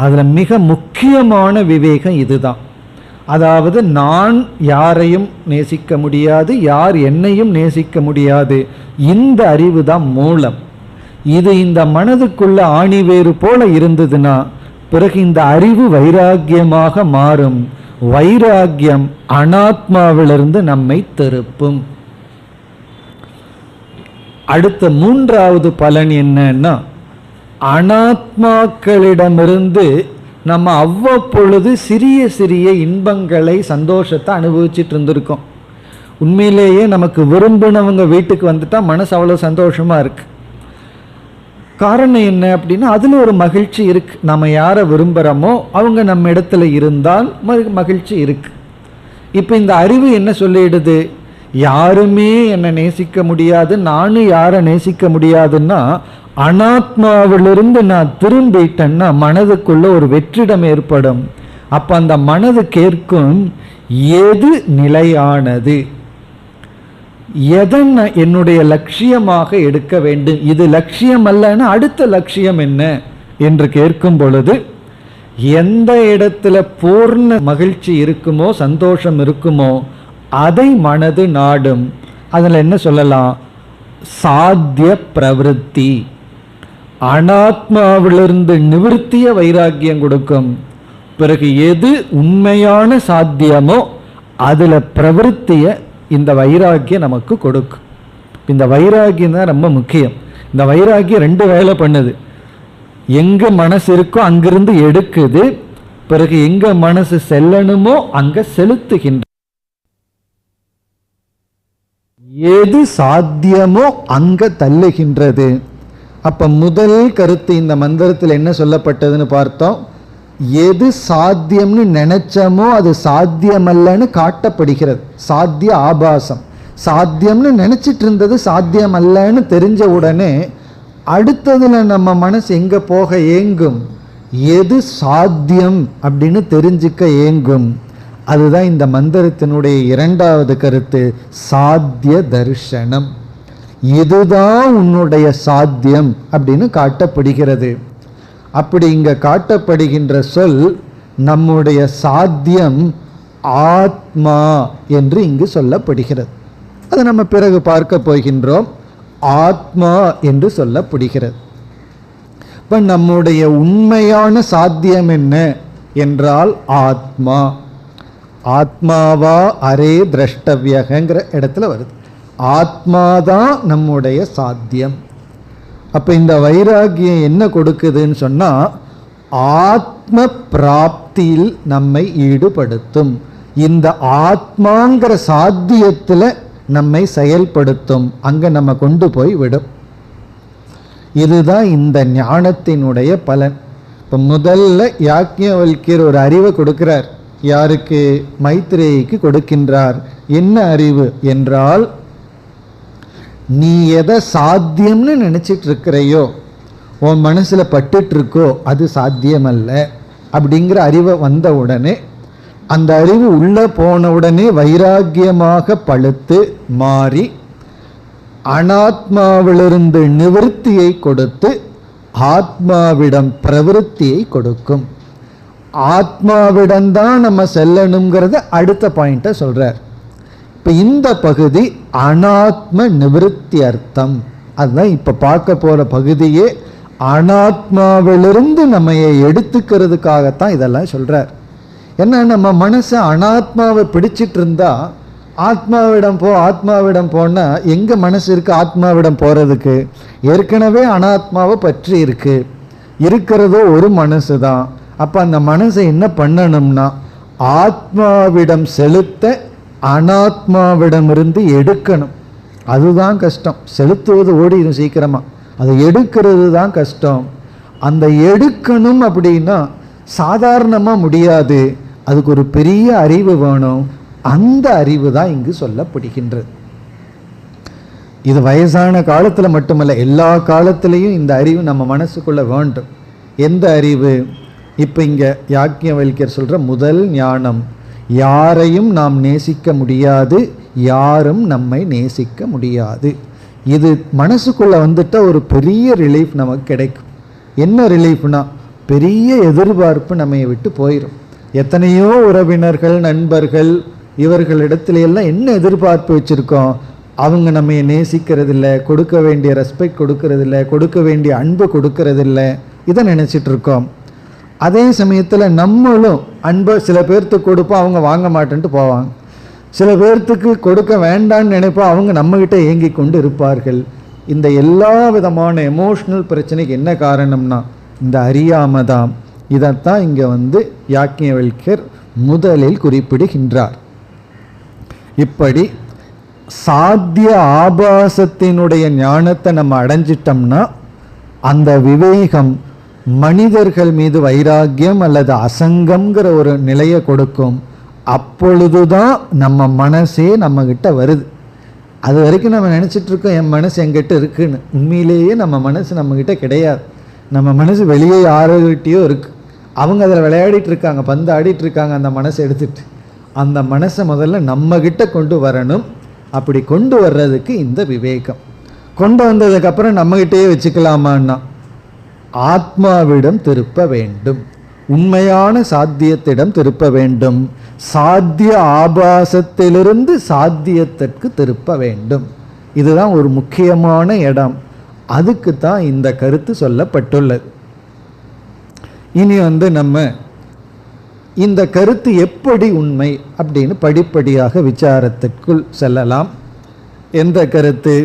அதில் மிக முக்கியமான விவேகம் இதுதான். அதாவது நான் யாரையும் நேசிக்க முடியாது, யார் என்னையும் நேசிக்க முடியாது. இந்த அறிவு தான் மூலம். இது இந்த மனதுக்குள்ள ஆணிவேறு போல இருந்ததுன்னா பிறகு இந்த அறிவு வைராக்கியமாக மாறும். வைராக்கியம் அனாத்மாவிலிருந்து நம்மை திருப்பும். அடுத்த 3வது பலன் என்னன்னா, அனாத்மாக்களிடமிருந்து நம்ம அவ்வப்பொழுது சிறிய சிறிய இன்பங்களை, சந்தோஷத்தை அனுபவிச்சுட்டு இருந்திருக்கோம். உண்மையிலேயே நமக்கு விரும்பினவங்க வீட்டுக்கு வந்துட்டா மனசு அவ்வளோ சந்தோஷமா இருக்கு. காரணம் என்ன அப்படின்னா, அதுல ஒரு மகிழ்ச்சி இருக்கு. நம்ம யாரை விரும்புகிறோமோ அவங்க நம்ம இடத்துல இருந்தால் மகிழ்ச்சி இருக்கு. இப்போ இந்த அறிவு என்ன சொல்லிடுது, யாருமே என்னை நேசிக்க முடியாது, நானும் யாரை நேசிக்க முடியாதுன்னா அனாத்மாவிலிருந்து நான் திரும்பிட்டேன்னா மனதுக்குள்ள ஒரு வெற்றிடம் ஏற்படும். அப்ப அந்த மனது கேட்கும், எது நிலையானது, எதை என்னுடைய லட்சியமாக எடுக்க வேண்டும், இது லட்சியம் அல்லன்னா அடுத்த லட்சியம் என்ன என்று கேட்கும் பொழுது எந்த இடத்துல பூர்ண மகிழ்ச்சி இருக்குமோ, சந்தோஷம் இருக்குமோ அதை மனது நாடும். அதில் என்ன சொல்லலாம், சாத்திய பிரவருத்தி. அனாத்மாவிலிருந்து நிவர்த்திய வைராக்கியம் கொடுக்கும். பிறகு எது உண்மையான சாத்தியமோ அதில் பிரவருத்திய இந்த வைராக்கியம் நமக்கு கொடுக்கும். இந்த வைராக்கியம் தான் ரொம்ப முக்கியம். இந்த வைராக்கியம் 2 வேலை பண்ணுது. எங்க மனசு இருக்கோ அங்கிருந்து எடுக்குது, பிறகு எங்க மனசு செல்லணுமோ அங்க செலுத்துகின்ற. எது சாத்தியமோ அங்க தள்ளுகின்றது. அப்ப முதல் கருத்து இந்த மந்திரத்தில் என்ன சொல்லப்பட்டதுன்னு பார்த்தோம். எது சாத்தியம்னு நினைச்சமோ அது சாத்தியமல்லன்னு காட்டப்படுகிறது. சாத்திய ஆபாசம். சாத்தியம்னு நினைச்சிட்டு இருந்தது சாத்தியம் அல்லன்னு தெரிஞ்ச உடனே அடுத்ததுல நம்ம மனசு எங்க போக ஏங்கும்? எது சாத்தியம் அப்படின்னு தெரிஞ்சுக்க ஏங்கும். அதுதான் இந்த மந்திரத்தினுடைய இரண்டாவது கருத்து, சாத்திய தரிசனம். இதுதான் உன்னுடைய சாத்தியம் அப்படின்னு காட்டப்படுகிறது. அப்படி இங்க காட்டப்படுகின்ற சொல் நம்முடைய சாத்தியம் ஆத்மா என்று இங்கு சொல்லப்படுகிறது. அது நம்ம பிறகு பார்க்க போகின்றோம். ஆத்மா என்று சொல்லப்படுகிறது. இப்ப நம்முடைய உண்மையான சாத்தியம் என்ன என்றால் ஆத்மா. ஆத்மாவா அரே திரஷ்டவியங்கிற இடத்துல வருது. ஆத்மாதான் நம்முடைய சாத்தியம். அப்ப இந்த வைராகியம் என்ன கொடுக்குதுன்னு சொன்னா ஆத்ம பிராப்தியில் நம்மை ஈடுபடுத்தும். இந்த ஆத்மாங்கிற சாத்தியத்துல நம்மை செயல்படுத்தும். அங்க நம்ம கொண்டு போய் விடும். இதுதான் இந்த ஞானத்தினுடைய பலன். இப்ப முதல்ல யாக்ஞவல்கியர் ஒரு அறிவை கொடுக்கிறார். யாருக்கு? மைத்ரேயிக்கு கொடுக்கின்றார். என்ன அறிவு என்றால், நீ எதை சாத்தியம்னு நினைச்சிட்டு இருக்கிறையோ, உன் மனசுல பட்டுட்டு இருக்கோ, அது சாத்தியம் அல்ல அப்படிங்கிற அறிவை வந்த உடனே, அந்த அறிவு உள்ள போன உடனே வைராக்கியமாக பழுத்து மாறி அனாத்மாவிலிருந்து நிவர்த்தியை கொடுத்து ஆத்மாவிடம் பிரவிற்த்தியை கொடுக்கும். ஆத்மாவிடம்தான் நம்ம செல்லணுங்கிறத அடுத்த பாயிண்ட சொல்றார். இப்ப இந்த பகுதி அனாத்ம நிவர்த்தி அர்த்தம். அதுதான் இப்ப பார்க்க போற பகுதியே. அனாத்மாவிலிருந்து நம்ம எடுத்துக்கிறதுக்காகத்தான் இதெல்லாம் சொல்றார். ஏன்னா நம்ம மனசை அனாத்மாவை பிடிச்சிட்டு இருந்தா ஆத்மாவிடம் ஆத்மாவிடம் போனா எங்க மனசு இருக்கு? ஆத்மாவிடம் போறதுக்கு ஏற்கனவே அனாத்மாவை பற்றி இருக்கு. இருக்கிறதோ ஒரு மனசு தான். அப்ப அந்த மனசை என்ன பண்ணணும்னா ஆத்மாவிடம் செலுத்த அனாத்மாவிடமிருந்து எடுக்கணும். அதுதான் கஷ்டம். செலுத்துவது ஓடிடும் சீக்கிரமா, அதை எடுக்கிறது தான் கஷ்டம். அந்த எடுக்கணும் அப்படின்னா சாதாரணமா முடியாது. அதுக்கு ஒரு பெரிய அறிவு வேணும். அந்த அறிவு தான் இங்கு சொல்லப்படுகின்றது. இது வயசான காலத்துல மட்டுமல்ல, எல்லா காலத்திலையும் இந்த அறிவு நம்ம மனசுக்குள்ள வேண்டும். எந்த அறிவு? இப்ப இங்க யாக்ஞவல்கியர் சொல்ற முதல் ஞானம், யாரையும் நாம் நேசிக்க முடியாது, யாரும் நம்மை நேசிக்க முடியாது. இது மனசுக்குள்ள வந்துட்டா ஒரு பெரிய ரிலீஃப் நமக்கு கிடைக்கும். என்ன ரிலீஃப்னா, பெரிய எதிர்பார்ப்பு நம்ம விட்டு போயிடும். எத்தனையோ உறவினர்கள், நண்பர்கள், இவர்களிடத்துல எல்லாம் என்ன எதிர்பார்ப்பு வச்சிருக்கோம்? அவங்க நம்ம நேசிக்கிறது இல்லை, கொடுக்க வேண்டிய ரெஸ்பெக்ட் கொடுக்கறது இல்லை, கொடுக்க வேண்டிய அன்பு கொடுக்கறது இல்லை, இதை நினைச்சிட்டு இருக்கோம். அதே சமயத்தில் நம்மளும் அன்பை சில பேர்த்துக்கு கொடுப்போம், அவங்க வாங்க மாட்டேன்ட்டு போவாங்க. சில பேர்த்துக்கு கொடுக்க வேண்டான்னு நினைப்போம், அவங்க நம்மகிட்ட ஏங்கி கொண்டு இருப்பார்கள். இந்த எல்லா விதமான எமோஷனல் பிரச்சனைக்கு என்ன காரணம்னா இந்த அறியாமதாம். இதைத்தான் இங்க யாக்ஞவல்கியர் முதலில் குறிப்பிடுகின்றார். இப்படி சாத்திய ஆபாசத்தினுடைய ஞானத்தை நம்ம அடைஞ்சிட்டோம்னா அந்த விவேகம் மனிதர்கள் மீது வைராக்கியம் அல்லது அசங்கம்ங்கிற ஒரு நிலையை கொடுக்கும். அப்பொழுதுதான் நம்ம மனசே நம்ம கிட்ட வருது. அது வரைக்கும் நம்ம நினைச்சிட்டு இருக்கோம் என் மனசு என்கிட்ட இருக்குன்னு. உண்மையிலேயே நம்ம மனசு நம்ம கிட்ட கிடையாது. நம்ம மனசு வெளியே யாருகிட்டயோ இருக்கு. அவங்க அதில் விளையாடிட்டு இருக்காங்க, பந்து ஆடிட்டு இருக்காங்க. அந்த மனசை எடுத்துட்டு அந்த மனசை முதல்ல நம்ம கிட்ட கொண்டு வரணும். அப்படி கொண்டு வர்றதுக்கு இந்த விவேகம். கொண்டு வந்ததுக்கு அப்புறம் நம்ம கிட்டேயே வச்சுக்கலாமான்னா ஆத்மாவிடம் திருப்ப வேண்டும், உண்மையான சாத்தியத்திடம் திருப்ப வேண்டும். சாத்திய ஆபாசத்திலிருந்து சாத்தியத்திற்கு திருப்ப வேண்டும். இதுதான் ஒரு முக்கியமான இடம். அதுக்கு தான் இந்த கருத்து சொல்லப்பட்டுள்ளது. இனி நம்ம இந்த கருத்து எப்படி உண்மை அப்படின்னு படிப்படியாக விசாரத்திற்குள் செல்லலாம். எந்த கருத்து?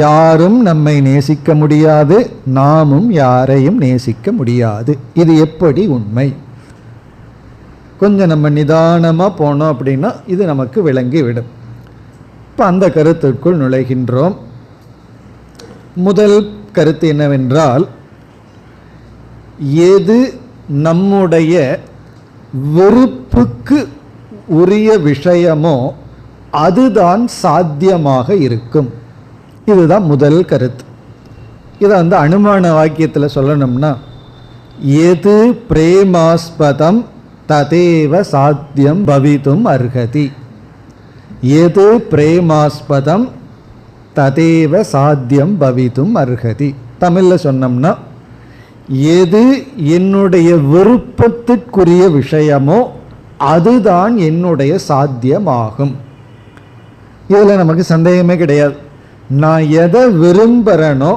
யாரும் நம்மை நேசிக்க முடியாது, நாமும் யாரையும் நேசிக்க முடியாது. இது எப்படி உண்மை? கொஞ்சம் நம்ம நிதானமாக போனோம் அப்படின்னா இது நமக்கு விளங்கி விடும். இப்போ அந்த கருத்திற்குள் நுழைகின்றோம். முதல் கருத்து என்னவென்றால், எது நம்முடைய வெறுப்புக்கு உரிய விஷயமோ அதுதான் சாத்தியமாக இருக்கும். இதுதான் முதல் கருத்து. இதை அனுமான வாக்கியத்தில் சொல்லணும்னா, எது பிரேமாஸ்பதம் ததேவ சாத்தியம் பவிதும் அர்ஹதி. எது பிரேமாஸ்பதம் ததேவ சாத்தியம் பவிதும் அர்ஹதி. தமிழில் சொன்னோம்னா, எது என்னுடைய விருப்பத்திற்குரிய விஷயமோ அதுதான் என்னுடைய சாத்தியமாகும். இதில் நமக்கு சந்தேகமே கிடையாது. நான் எதை விரும்புகிறேனோ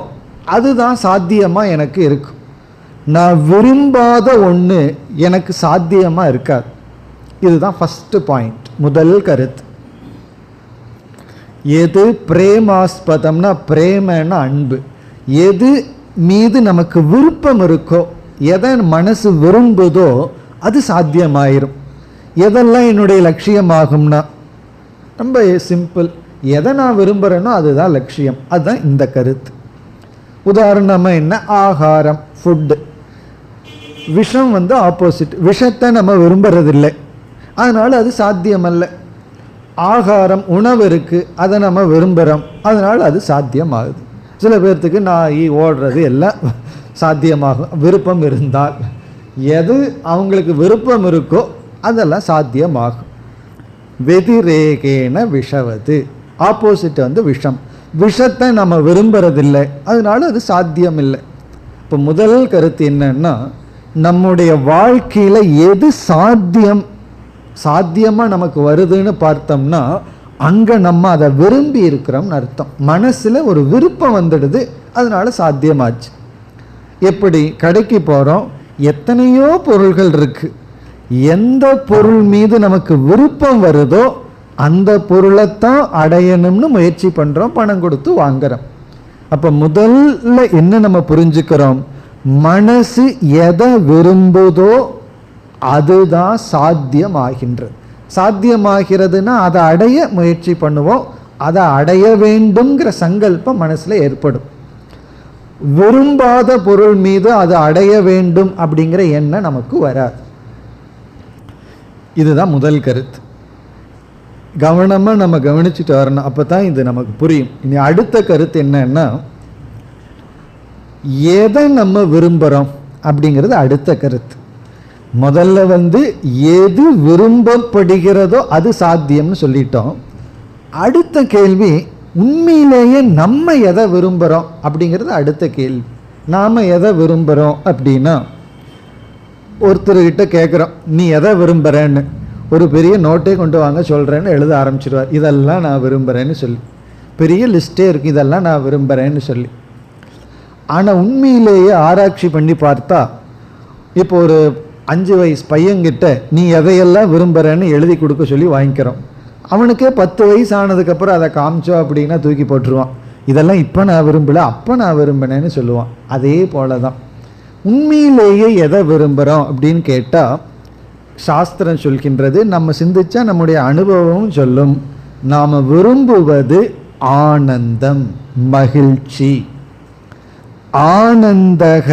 அதுதான் சாத்தியமாக எனக்கு இருக்கும். நான் விரும்பாத ஒன்று எனக்கு சாத்தியமாக இருக்காது. இதுதான் ஃபஸ்ட்டு பாயிண்ட், முதல் கருத்து. எது பிரேமாஸ்பதம்னா, பிரேமன்னா அன்பு. எது மீது நமக்கு விருப்பம் இருக்கோ, எதை மனசு விரும்புதோ அது சாத்தியமாயிரும். எதெல்லாம் என்னுடைய லட்சியமாகும்னா, ரொம்ப சிம்பிள், எதை நான் விரும்புகிறேனோ அதுதான் லட்சியம். அதுதான் இந்த கருத்து. உதாரணமாக என்ன, ஆகாரம், ஃபுட்டு. விஷம் ஆப்போசிட். விஷத்தை நம்ம விரும்புறதில்லை, அதனால் அது சாத்தியமல்ல. ஆகாரம், உணவு இருக்குது, அதை நம்ம விரும்புகிறோம், அதனால் அது சாத்தியமாகுது. சில பேர்த்துக்கு நாய் ஓடுறது எல்லாம் சாத்தியமாகும், விருப்பம் இருந்தால். எது அவங்களுக்கு விருப்பம் இருக்கோ அதெல்லாம் சாத்தியமாகும். வெதிரேகேன விஷவது, ஆப்போசிட் விஷம். விஷத்தை நம்ம விரும்புறதில்லை, அதனால அது சாத்தியம் இல்லை. இப்போ முதல் கருத்து என்னன்னா, நம்முடைய வாழ்க்கையில் எது சாத்தியமாக நமக்கு வருதுன்னு பார்த்தோம்னா, அங்கே நம்ம அதை விரும்பி இருக்கிறோம்னு அர்த்தம். மனசில் ஒரு விருப்பம் வந்துடுது, அதனால சாத்தியமாச்சு. எப்படி கடைக்கு போகிறோம், எத்தனையோ பொருள்கள் இருக்கு. எந்த பொருள் மீது நமக்கு விருப்பம் வருதோ அந்த பொருளைத்தான் அடையணும்னு முயற்சி பண்ணுறோம், பணம் கொடுத்து வாங்குறோம். அப்போ முதல்ல என்ன நம்ம புரிஞ்சுக்கிறோம், மனசு எதை விரும்புதோ அதுதான் சாத்தியமாகின்றது. சாத்தியமாகிறதுனா அதை அடைய முயற்சி பண்ணுவோம், அதை அடைய வேண்டும்ங்கிற சங்கல்பம் மனசில் ஏற்படும். விரும்பாத பொருள் மீது அதை அடைய வேண்டும் அப்படிங்கிற எண்ணம் நமக்கு வராது. இதுதான் முதல் கருத்து. கவனமாக நம்ம கவனிச்சுட்டு வரணும், அப்போ தான் இது நமக்கு புரியும். இனி அடுத்த கருத்து என்னன்னா, எதை நம்ம விரும்புகிறோம் அப்படிங்கிறது அடுத்த கருத்து. முதல்ல எது விரும்பப்படுகிறதோ அது சாத்தியம்னு சொல்லிட்டோம். அடுத்த கேள்வி, உண்மையிலேயே நம்ம எதை விரும்புகிறோம் அப்படிங்கிறது அடுத்த கேள்வி. நாம் எதை விரும்புகிறோம் அப்படின்னா, ஒருத்தர்கிட்ட கேட்குறோம், நீ எதை விரும்புகிறேன்னு. ஒரு பெரிய நோட்டே கொண்டு வாங்க சொல்கிறேன்னு எழுத ஆரம்பிச்சிடுவார். இதெல்லாம் நான் விரும்புகிறேன்னு சொல்லி பெரிய லிஸ்ட்டே இருக்குது, இதெல்லாம் நான் விரும்புகிறேன்னு சொல்லி. ஆனால் உண்மையிலேயே ஆராய்ச்சி பண்ணி பார்த்தா, இப்போ ஒரு 5 வயசு பையன்கிட்ட நீ எதையெல்லாம் விரும்புகிறேன்னு எழுதி கொடுக்க சொல்லி வாங்கிக்கிறோம். அவனுக்கே 10 வயசு ஆனதுக்கப்புறம் அதை காமிச்சோம் அப்படின்னா தூக்கி போட்டுருவான். இதெல்லாம் இப்போ நான் விரும்பலை, அப்போ நான் விரும்பினேன்னு சொல்லுவான். அதே போல தான் உண்மையிலேயே எதை விரும்புகிறோம் அப்படின்னு கேட்டால், சாஸ்திரம் சொல்கின்றது, நம்ம சிந்திச்சா நம்முடைய அனுபவம் சொல்லும், நாம் விரும்புவது ஆனந்தம், மகிழ்ச்சி. ஆனந்தக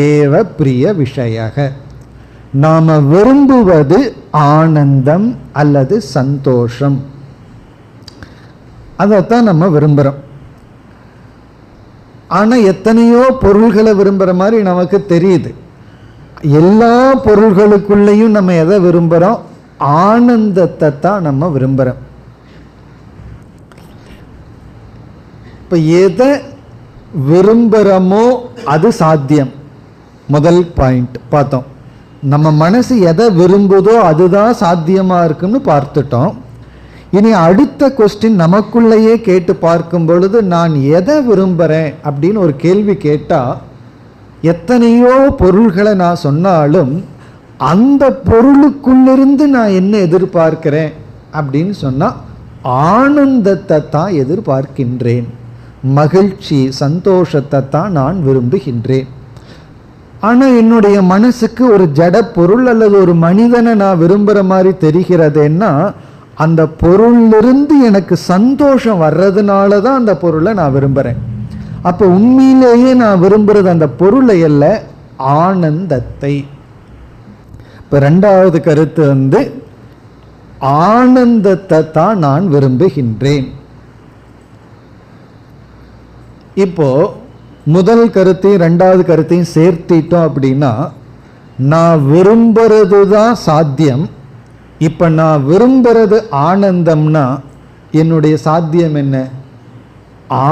ஏவ பிரிய விஷயக, நாம் விரும்புவது ஆனந்தம் அல்லது சந்தோஷம், அதைத்தான் நம்ம விரும்புகிறோம். ஆனால் எத்தனையோ பொருள்களை விரும்புகிற மாதிரி நமக்கு தெரியுது. எல்லா பொருள்களுக்குள்ளேயும் நம்ம எதை விரும்புகிறோம், ஆனந்தத்தை தான் நம்ம விரும்புகிறோம். இப்போ எதை விரும்புகிறோமோ அது சாத்தியம். முதல் பாயிண்ட் பார்த்தோம். நம்ம மனசு எதை விரும்புதோ அதுதான் சாத்தியமாக இருக்குன்னு பார்த்துட்டோம். இனி அடுத்த கொஸ்டின் நமக்குள்ளேயே கேட்டு பார்க்கும் பொழுது, நான் எதை விரும்புகிறேன் அப்படின்னு ஒரு கேள்வி கேட்டால், எத்தனையோ பொருள்களை நான் சொன்னாலும் அந்த பொருளுக்குள்ளிருந்து நான் என்ன எதிர்பார்க்கிறேன் அப்படின்னு சொன்னால் ஆனந்தத்தை தான் எதிர்பார்க்கின்றேன், மகிழ்ச்சி சந்தோஷத்தை தான் நான் விரும்புகின்றேன். ஆனால் என்னுடைய மனசுக்கு ஒரு ஜட பொருள் அல்லது ஒரு மனிதனை நான் விரும்புகிற மாதிரி தெரிகிறதுன்னா அந்த பொருளிலிருந்து எனக்கு சந்தோஷம் வர்றதுனால தான் அந்த பொருளை நான் விரும்புகிறேன். அப்போ உண்மையிலேயே நான் விரும்புறது அந்த பொருளை அல்ல, ஆனந்தத்தை. இப்போ ரெண்டாவது கருத்து ஆனந்தத்தை தான் நான் விரும்புகின்றேன். இப்போ முதல் கருத்தையும் ரெண்டாவது கருத்தையும் சேர்த்திட்டோம் அப்படின்னா, நான் விரும்புறது தான் சாத்தியம். இப்போ நான் விரும்புறது ஆனந்தம்னா என்னுடைய சாத்தியம் என்ன?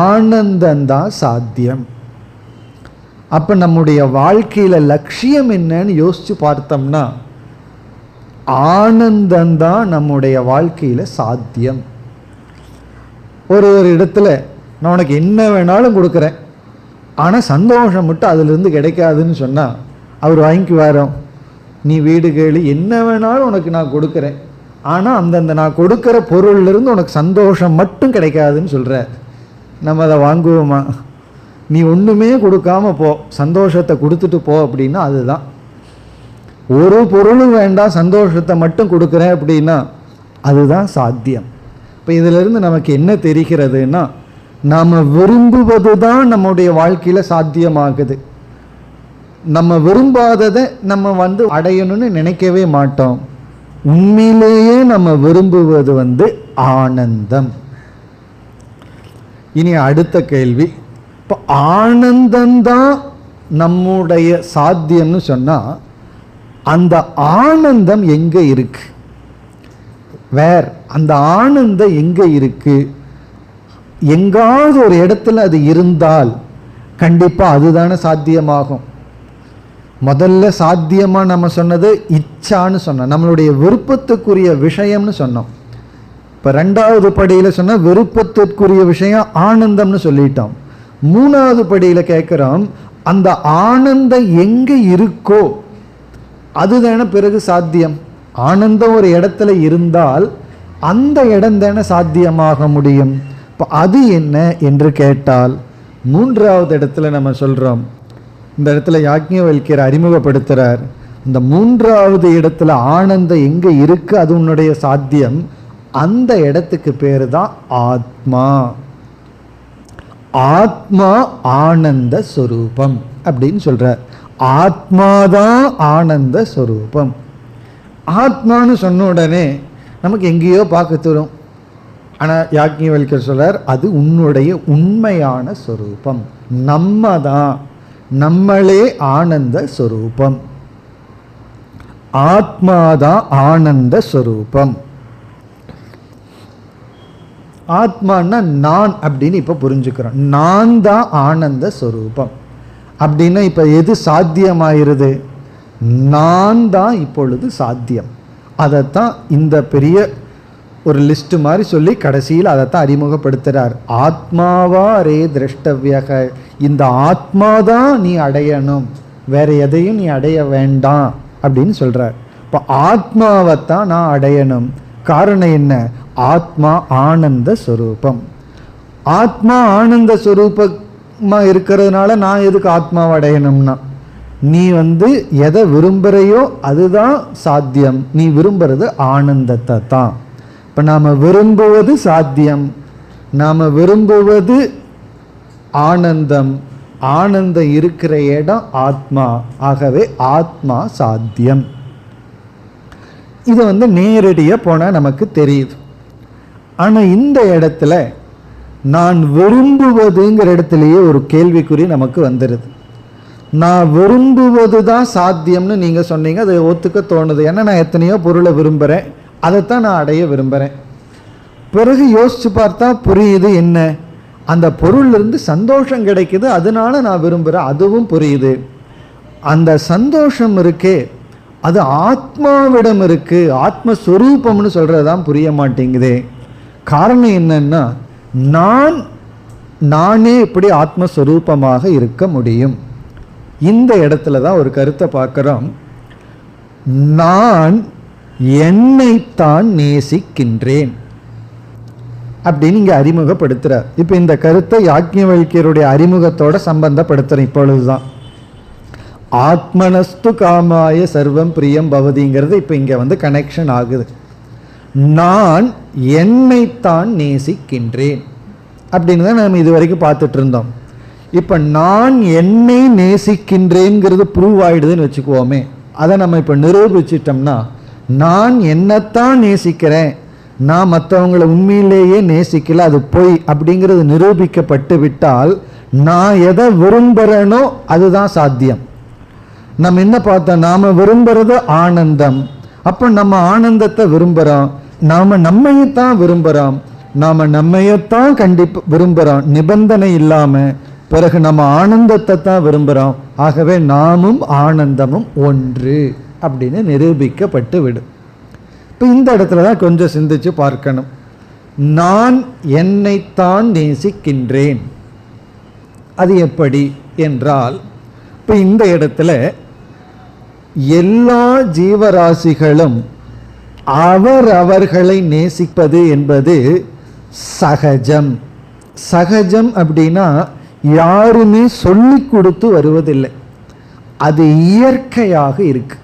ஆனந்தந்தான் சாத்தியம். அப்போ நம்முடைய வாழ்க்கையில் லட்சியம் என்னன்னு யோசிச்சு பார்த்தோம்னா, ஆனந்தந்தான் நம்முடைய வாழ்க்கையில் சாத்தியம். ஒரு இடத்துல நான் உனக்கு என்ன வேணாலும் கொடுக்குறேன், ஆனால் சந்தோஷம் மட்டும் அதிலிருந்து கிடைக்காதுன்னு சொன்னால் அவர் வாங்கிக்குவாரோம். நீ வீடு கேளு, என்ன வேணாலும் உனக்கு நான் கொடுக்குறேன், ஆனால் அந்தந்த நான் கொடுக்குற பொருள்லேருந்து உனக்கு சந்தோஷம் மட்டும் கிடைக்காதுன்னு சொல்கிற, நம்ம அதை வாங்குவோமா? நீ ஒன்றுமே கொடுக்காம போ, சந்தோஷத்தை கொடுத்துட்டு போ அப்படின்னா அதுதான். ஒரு பொருளும் வேண்டாம், சந்தோஷத்தை மட்டும் கொடுக்குறேன் அப்படின்னா அதுதான் சாத்தியம். இப்போ இதிலிருந்து நமக்கு என்ன தெரிகிறதுனா, நாம் விரும்புவது தான் நம்முடைய வாழ்க்கையில் சாத்தியமாகுது. நம்ம விரும்பாததை நம்ம அடையணும்னு நினைக்கவே மாட்டோம். உண்மையிலேயே நம்ம விரும்புவது ஆனந்தம். இனி அடுத்த கேள்வி, இப்போ ஆனந்தம்தான் நம்முடைய சாத்தியம்னு சொன்னால், அந்த ஆனந்தம் எங்கே இருக்கு? அந்த ஆனந்தம் எங்கே இருக்கு? எங்காவது ஒரு இடத்துல அது இருந்தால் கண்டிப்பாக அதுதானே சாத்தியமாகும். முதல்ல சாத்தியமா நம்ம சொன்னது இச்சான்னு சொன்னோம், நம்மளுடைய விருப்பத்துக்குரிய விஷயம்னு சொன்னோம். இப்போ ரெண்டாவது படியில் சொன்னால் விருப்பத்திற்குரிய விஷயம் ஆனந்தம்னு சொல்லிட்டோம். மூணாவது படியில் கேட்குறோம், அந்த ஆனந்தம் எங்கே இருக்கோ அதுதானே பிறகு சாத்தியம். ஆனந்தம் ஒரு இடத்துல இருந்தால் அந்த இடம் தானே சாத்தியமாக முடியும். இப்போ அது என்ன என்று கேட்டால், மூன்றாவது இடத்துல நம்ம சொல்கிறோம், இந்த இடத்துல யாக்ஞவல்கியர் அறிமுகப்படுத்துகிறார். இந்த மூன்றாவது இடத்துல ஆனந்தம் எங்கே இருக்கு, அது உன்னுடைய சாத்தியம், அந்த இடத்துக்கு பேர் தான் ஆத்மா. ஆத்மா ஆனந்த ஸ்வரூபம் அப்படின்னு சொல்றார். ஆத்மாதான் ஆனந்த ஸ்வரூபம். ஆத்மான்னு சொன்ன உடனே நமக்கு எங்கேயோ பார்க்க தரும். ஆனால் யாக்ஞவல்கியர் சொல்றார், அது உன்னுடைய உண்மையான ஸ்வரூபம், நம்மளே ஆனந்த ஸ்வரூபம். ஆத்மாதான் ஆனந்த ஸ்வரூபம். ஆத்மான்னா நான் அப்படின்னு இப்போ புரிஞ்சுக்கிறோம். நான் தான் ஆனந்த ஸ்வரூபம் அப்படின்னா இப்போ எது சாத்தியமாயிருது? நான் தான் இப்பொழுது சாத்தியம். அதைத்தான் இந்த பெரிய ஒரு லிஸ்ட் மாதிரி சொல்லி கடைசியில் அதைத்தான் அறிமுகப்படுத்துகிறார். ஆத்மாவா ரே திரஷ்டவியக, இந்த ஆத்மாதான் நீ அடையணும், வேற எதையும் நீ அடைய வேண்டாம் அப்படின்னு சொல்றார். இப்போ ஆத்மாவைத்தான் நான் அடையணும். காரணம் என்ன? ஆத்மா ஆனந்த ஸ்வரூபம். ஆத்மா ஆனந்த ஸ்வரூபமா இருக்கிறதுனால நான் எதுக்கு ஆத்மாவை அடையணும்னா, நீ எதை விரும்புறையோ அதுதான் சாத்தியம். நீ விரும்புறது ஆனந்தத்தை தான். இப்போ நாம் விரும்புவது சாத்தியம், நாம் விரும்புவது ஆனந்தம். ஆனந்தம் இருக்கிற இடம் ஆத்மா. ஆகவே ஆத்மா சாத்தியம். இது நேரடியாக போனால் நமக்கு தெரியுது. ஆனால் இந்த இடத்துல நான் விரும்புவதுங்கிற இடத்துலையே ஒரு கேள்விக்குறி நமக்கு வந்துடுது. நான் விரும்புவது தான் சாத்தியம்னு நீங்கள் சொன்னீங்க, அதை ஒத்துக்க தோணுது. ஏன்னா நான் எத்தனையோ பொருளை விரும்புகிறேன், அதைத்தான் நான் அடைய விரும்புகிறேன். பிறகு யோசித்து பார்த்தா புரியுது, என்ன அந்த பொருளிலிருந்து சந்தோஷம் கிடைக்குது, அதனால நான் விரும்புகிறேன், அதுவும் புரியுது. அந்த சந்தோஷம் இருக்கே அது ஆத்மாவிடம் இருக்கு, ஆத்மஸ்வரூபம்னு சொல்கிறதான் புரிய மாட்டேங்குதே. காரணம் என்னன்னா, நானே எப்படி ஆத்மஸ்வரூபமாக இருக்க முடியும்? இந்த இடத்துல தான் ஒரு கருத்தை பார்க்குறோம். நான் என்னைத்தான் நேசிக்கின்றேன் அப்படின்னு இங்கே அறிமுகப்படுத்துகிறார். இப்போ இந்த கருத்தை யாக்ஞவல்கியருடைய அறிமுகத்தோட சம்பந்தப்படுத்துகிறேன். இப்பொழுதுதான் ஆத்மனஸ்து காமாய சர்வம் பிரியம் பவதிங்கிறது இப்போ இங்கே கனெக்ஷன் ஆகுது. நான் என்னைத்தான் நேசிக்கின்றேன் அப்படின்னு தான் நம்ம இதுவரைக்கும் பார்த்துட்டு இருந்தோம். இப்போ நான் என்னை நேசிக்கின்றேங்கிறது ப்ரூவ் ஆயிடுதுன்னு வச்சுக்குவோமே. அதை நம்ம இப்போ நிரூபிச்சிட்டோம்னா, நான் என்னத்தான் நேசிக்கிறேன், நான் மற்றவங்களை உண்மையிலேயே நேசிக்கல, அது பொய் அப்படிங்கிறது நிரூபிக்கப்பட்டு விட்டால் நான் எதை விரும்புகிறேனோ அதுதான் சாத்தியம். நம்ம என்ன பார்த்தோம், நாம விரும்புறது ஆனந்தம். அப்போ நம்ம ஆனந்தத்தை விரும்புகிறோம், நாம நம்மையத்தான் விரும்புகிறோம், நாம நம்மையத்தான் கண்டிப்பாக விரும்புகிறோம், நிபந்தனை இல்லாமல். பிறகு நம்ம ஆனந்தத்தை தான் விரும்புகிறோம். ஆகவே நாமும் ஆனந்தமும் ஒன்று அப்படின்னு நிரூபிக்கப்பட்டு விடும். இப்போ இந்த இடத்துல தான் கொஞ்சம் சிந்திச்சு பார்க்கணும். நான் என்னைத்தான் நேசிக்கின்றேன், அது எப்படி என்றால், இப்போ இந்த இடத்துல எல்லா ஜீவராசிகளும் அவர்களை நேசிப்பது என்பது சகஜம். சகஜம் அப்படின்னா யாருமே சொல்லி கொடுத்து வருவதில்லை, அது இயற்கையாக இருக்கு.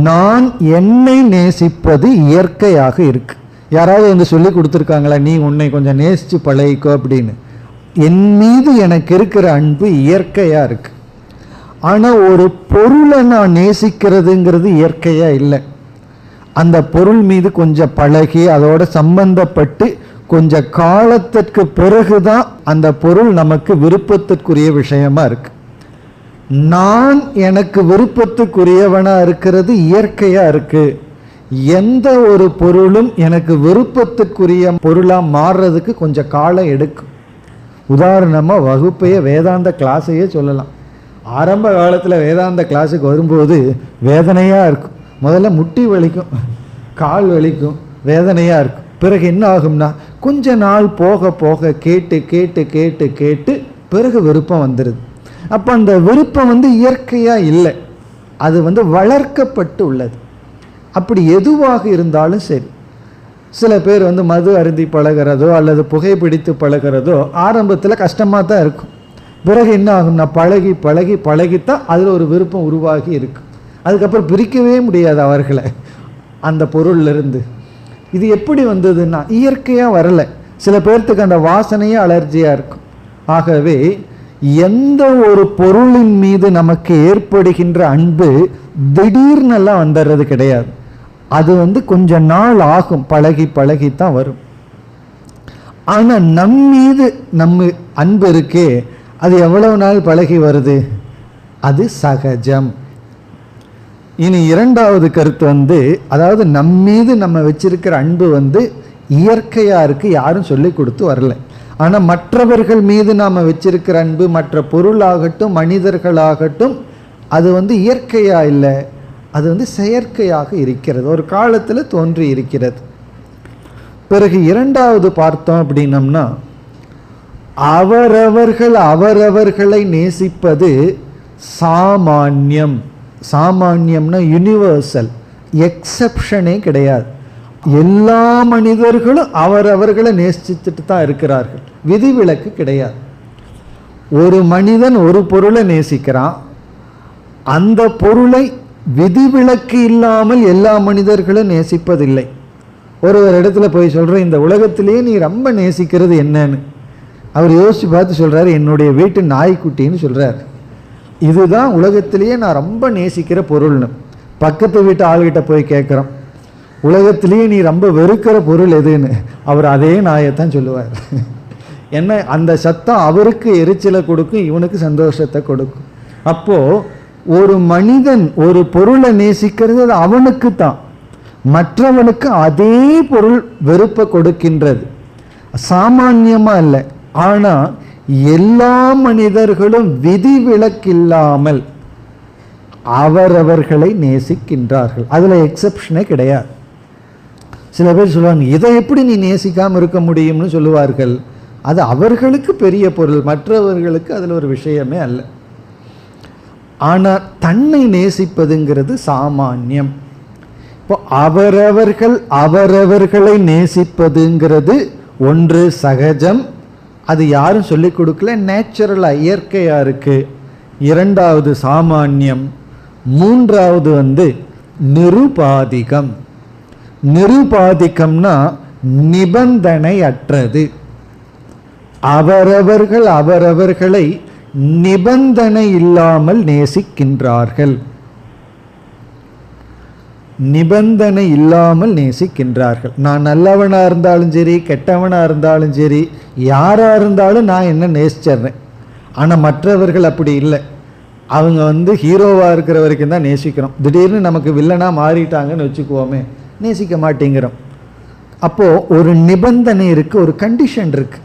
நான் என்னை நேசிப்பது இயற்கையாக இருக்கு. யாராவது வந்து சொல்லி கொடுத்துருக்காங்களா, நீ உன்னை கொஞ்சம் நேசிச்சு பழகிக்கோ அப்படின்னு? என் மீது எனக்கு இருக்கிற அன்பு இயற்கையாக இருக்கு. ஆனால் ஒரு பொருளை நான் நேசிக்கிறதுங்கிறது இயற்கையாக இல்லை. அந்த பொருள் மீது கொஞ்சம் பழகி அதோட சம்பந்தப்பட்டு கொஞ்ச காலத்திற்கு பிறகுதான் அந்த பொருள் நமக்கு விருப்பத்திற்குரிய விஷயமா இருக்கு. நான் எனக்கு விருப்பத்துக்குரியவனா இருக்கிறது இயற்கையா இருக்கு. எந்த ஒரு பொருளும் எனக்கு விருப்பத்துக்குரிய பொருளா மாறுறதுக்கு கொஞ்சம் காலம் எடுக்கும். உதாரணமா வகுப்பையே வேதாந்த கிளாஸையே சொல்லலாம். ஆரம்ப காலத்தில் வேதாந்த கிளாஸுக்கு வரும்போது வேதனையாக இருக்கும். முதல்ல முட்டி வலிக்கும், கால் வலிக்கும், வேதனையாக இருக்கும். பிறகு என்ன ஆகும்னா கொஞ்ச நாள் போக போக கேட்டு கேட்டு கேட்டு கேட்டு பிறகு விருப்பம் வந்துடுது. அப்போ அந்த விருப்பம் வந்து இயற்கையாக இல்லை, அது வந்து வளர்க்கப்பட்டு உள்ளது. அப்படி எதுவாக இருந்தாலும் சரி, சில பேர் வந்து மது அருந்தி பழகிறதோ அல்லது புகைப்பிடித்து பழகிறதோ ஆரம்பத்தில் கஷ்டமாக தான் இருக்கும். பிறகு என்ன ஆகும்னா பழகி பழகி பழகித்தான் அதில் ஒரு விருப்பம் உருவாகி இருக்கு. அதுக்கப்புறம் பிரிக்கவே முடியாது அவர்களை அந்த பொருளிலிருந்து. இது எப்படி வந்ததுன்னா இயற்கையாக வரலை. சில பேர்த்துக்கு அந்த வாசனையே அலர்ஜியாக இருக்கும். ஆகவே எந்த ஒரு பொருளின் மீது நமக்கு ஏற்படுகின்ற அன்பு திடீர்னெல்லாம் வந்துடுறது கிடையாது. அது வந்து கொஞ்ச நாள் ஆகும், பழகி பழகித்தான் வரும். ஆனால் நம் மீது நம்ம அன்பு இருக்கே, அது எவ்வளவு நாள் பழகி வருது, அது சகஜம். இனி இரண்டாவது கருத்து வந்து, அதாவது நம் மீது நம்ம வச்சிருக்கிற அன்பு வந்து இயற்கையா இருக்கு, யாரும் சொல்லி கொடுத்து வரல. ஆனா மற்றவர்கள் மீது நாம வச்சிருக்கிற அன்பு, மற்ற பொருளாகட்டும் மனிதர்களாகட்டும், அது வந்து இயற்கையா இல்லை, அது வந்து செயற்கையாக இருக்கிறது, ஒரு காலத்துல தோன்றி இருக்கிறது. பிறகு இரண்டாவது பார்த்தோம் அப்படின்னம்னா, அவரவர்களை நேசிப்பது சாமான்யம். சாமான்யம்னா யூனிவர்சல், எக்ஸெப்ஷனே கிடையாது. எல்லா மனிதர்களும் அவரவர்களை நேசிச்சுட்டு தான் இருக்கிறார்கள், விதிவிலக்கு கிடையாது. ஒரு மனிதன் ஒரு பொருளை நேசிக்கிறான், அந்த பொருளை விதிவிலக்கு இல்லாமல் எல்லா மனிதர்களும் நேசிப்பதில்லை. ஒரு இடத்துல போய் சொல்கிறேன், இந்த உலகத்திலேயே நீ ரொம்ப நேசிக்கிறது என்னன்னு. அவர் யோசிச்சு பார்த்து சொல்கிறாரு, என்னுடைய வீட்டு நாய்க்குட்டின்னு சொல்கிறார். இதுதான் உலகத்திலேயே நான் ரொம்ப நேசிக்கிற பொருள்னு. பக்கத்து வீட்டு ஆள்கிட்ட போய் கேட்குறோம், உலகத்திலேயே நீ ரொம்ப வெறுக்கிற பொருள் எதுன்னு, அவர் அதே நாயைத்தான் சொல்லுவார். என்ன, அந்த சத்தம் அவருக்கு எரிச்சலை கொடுக்கும், இவனுக்கு சந்தோஷத்தை கொடுக்கும். அப்போது ஒரு மனிதன் ஒரு பொருளை நேசிக்கிறது அது அவனுக்கு தான், மற்றவனுக்கு அதே பொருள் வெறுப்பை கொடுக்கின்றது. சாமான்யமாக இல்லை, ஆனால் எல்லா மனிதர்களும் விதிவிலக்கில்லாமல் அவரவர்களை நேசிக்கின்றார்கள். அதில் எக்ஸெப்ஷனே கிடையாது. சில பேர் சொல்லுவாங்க, இதை எப்படி நீ நேசிக்காமல் இருக்க முடியும்னு சொல்லுவார்கள். அது அவர்களுக்கு பெரிய பொருள், மற்றவர்களுக்கு அதில் ஒரு விஷயமே அல்ல. ஆனால் தன்னை நேசிப்பதுங்கிறது சாமான்யம். இப்போ அவரவர்களை நேசிப்பதுங்கிறது ஒன்று சகஜம், அது யாரும் சொல்லிக் கொடுக்கல, நேச்சுரலாக இயற்கையாக இருக்கு. இரண்டாவது சாமான்யம். மூன்றாவது வந்து நிருபாதிகம். நிருபாதிகம்னா நிபந்தனை அற்றது. அவரவர்கள் அவரவர்களை நிபந்தனை இல்லாமல் நேசிக்கின்றார்கள். நிபந்தனை இல்லாமல் நேசிக்கின்றார்கள். நான் நல்லவனா இருந்தாலும் சரி, கெட்டவனா இருந்தாலும் சரி, யாரா இருந்தாலும் நான் என்ன நேசிச்சிடுறேன். ஆனால் மற்றவர்கள் அப்படி இல்லை. அவங்க ஹீரோவா இருக்கிற வரைக்கும் தான் நேசிக்கிறோம். திடீர்னு நமக்கு வில்லனா மாறிட்டாங்கன்னு வச்சுக்குவோமே, நேசிக்க மாட்டேங்கிறோம். அப்போ ஒரு நிபந்தனை இருக்கு, ஒரு கண்டிஷன் இருக்கு.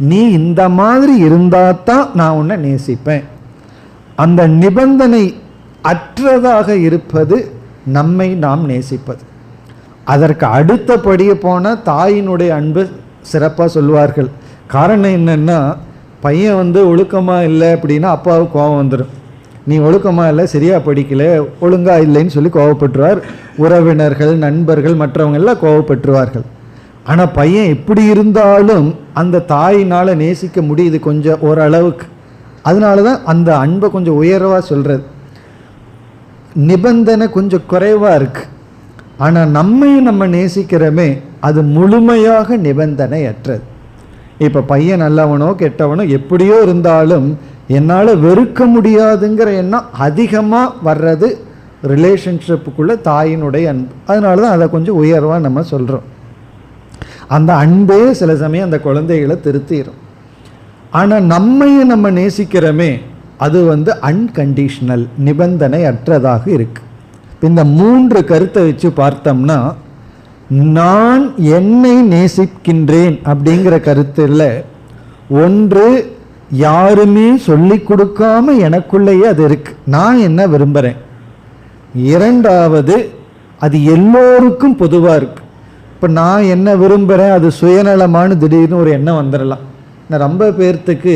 நீ இந்த மாதிரி இருந்தா தான் நான் உன்னை நேசிப்பேன். அந்த நிபந்தனை அற்றதாக இருப்பது நம்மை நாம் நேசிப்பது. அதற்கு அடுத்தபடியே போனால் தாயினுடைய அன்பு சிறப்பாக சொல்வார்கள். காரணம் என்னன்னா, பையன் ஒழுக்கமாக இல்லை அப்படின்னா அப்பாவுக்கு கோபம் வந்துடும். நீ ஒழுக்கமாக இல்லை, சரியாக படிக்கல, ஒழுங்காக இல்லைன்னு சொல்லி கோவப்பட்டுருவார். உறவினர்கள், நண்பர்கள், மற்றவங்க எல்லாம் கோவப்பட்டுருவார்கள். ஆனால் பையன் எப்படி இருந்தாலும் அந்த தாயினால் நேசிக்க முடியுது கொஞ்சம் ஓரளவுக்கு. அதனால தான் அந்த அன்பை கொஞ்சம் உயர்வாக சொல்கிறது. நிபந்தனை கொஞ்சம் குறைவாக இருக்கு. ஆனால் நம்ம நேசிக்கிறோமே, அது முழுமையாக நிபந்தனை அற்றது. இப்போ பையன் நல்லவனோ கெட்டவனோ எப்படியோ இருந்தாலும் என்னால் வெறுக்க முடியாதுங்கிற எண்ணம் அதிகமாக வர்றது ரிலேஷன்ஷிப்புக்குள்ளே தாயினுடைய அன்பு. அதனால தான் அதை கொஞ்சம் உயர்வாக நம்ம சொல்கிறோம். அந்த அன்பே சில சமயம் அந்த குழந்தைகளை திருத்திடும். ஆனால் நம்ம நேசிக்கிறோமே, அது அன்கண்டிஷனல், நிபந்தனை அற்றதாக இருக்கு. இந்த 3 கருத்தை வச்சு பார்த்தோம்னா, நான் என்னை நேசிக்கின்றேன் அப்படிங்கிற கருத்தில் ஒன்று, யாருமே சொல்லி கொடுக்காம எனக்குள்ளேயே அது இருக்கு, நான் என்ன விரும்புகிறேன். இரண்டாவது, அது எல்லோருக்கும் பொதுவாக இருக்கு. இப்போ நான் என்ன விரும்புகிறேன், அது சுயநலமானு திடீர்னு ஒரு எண்ணம் வந்துடலாம். நான் ரொம்ப பேர்த்துக்கு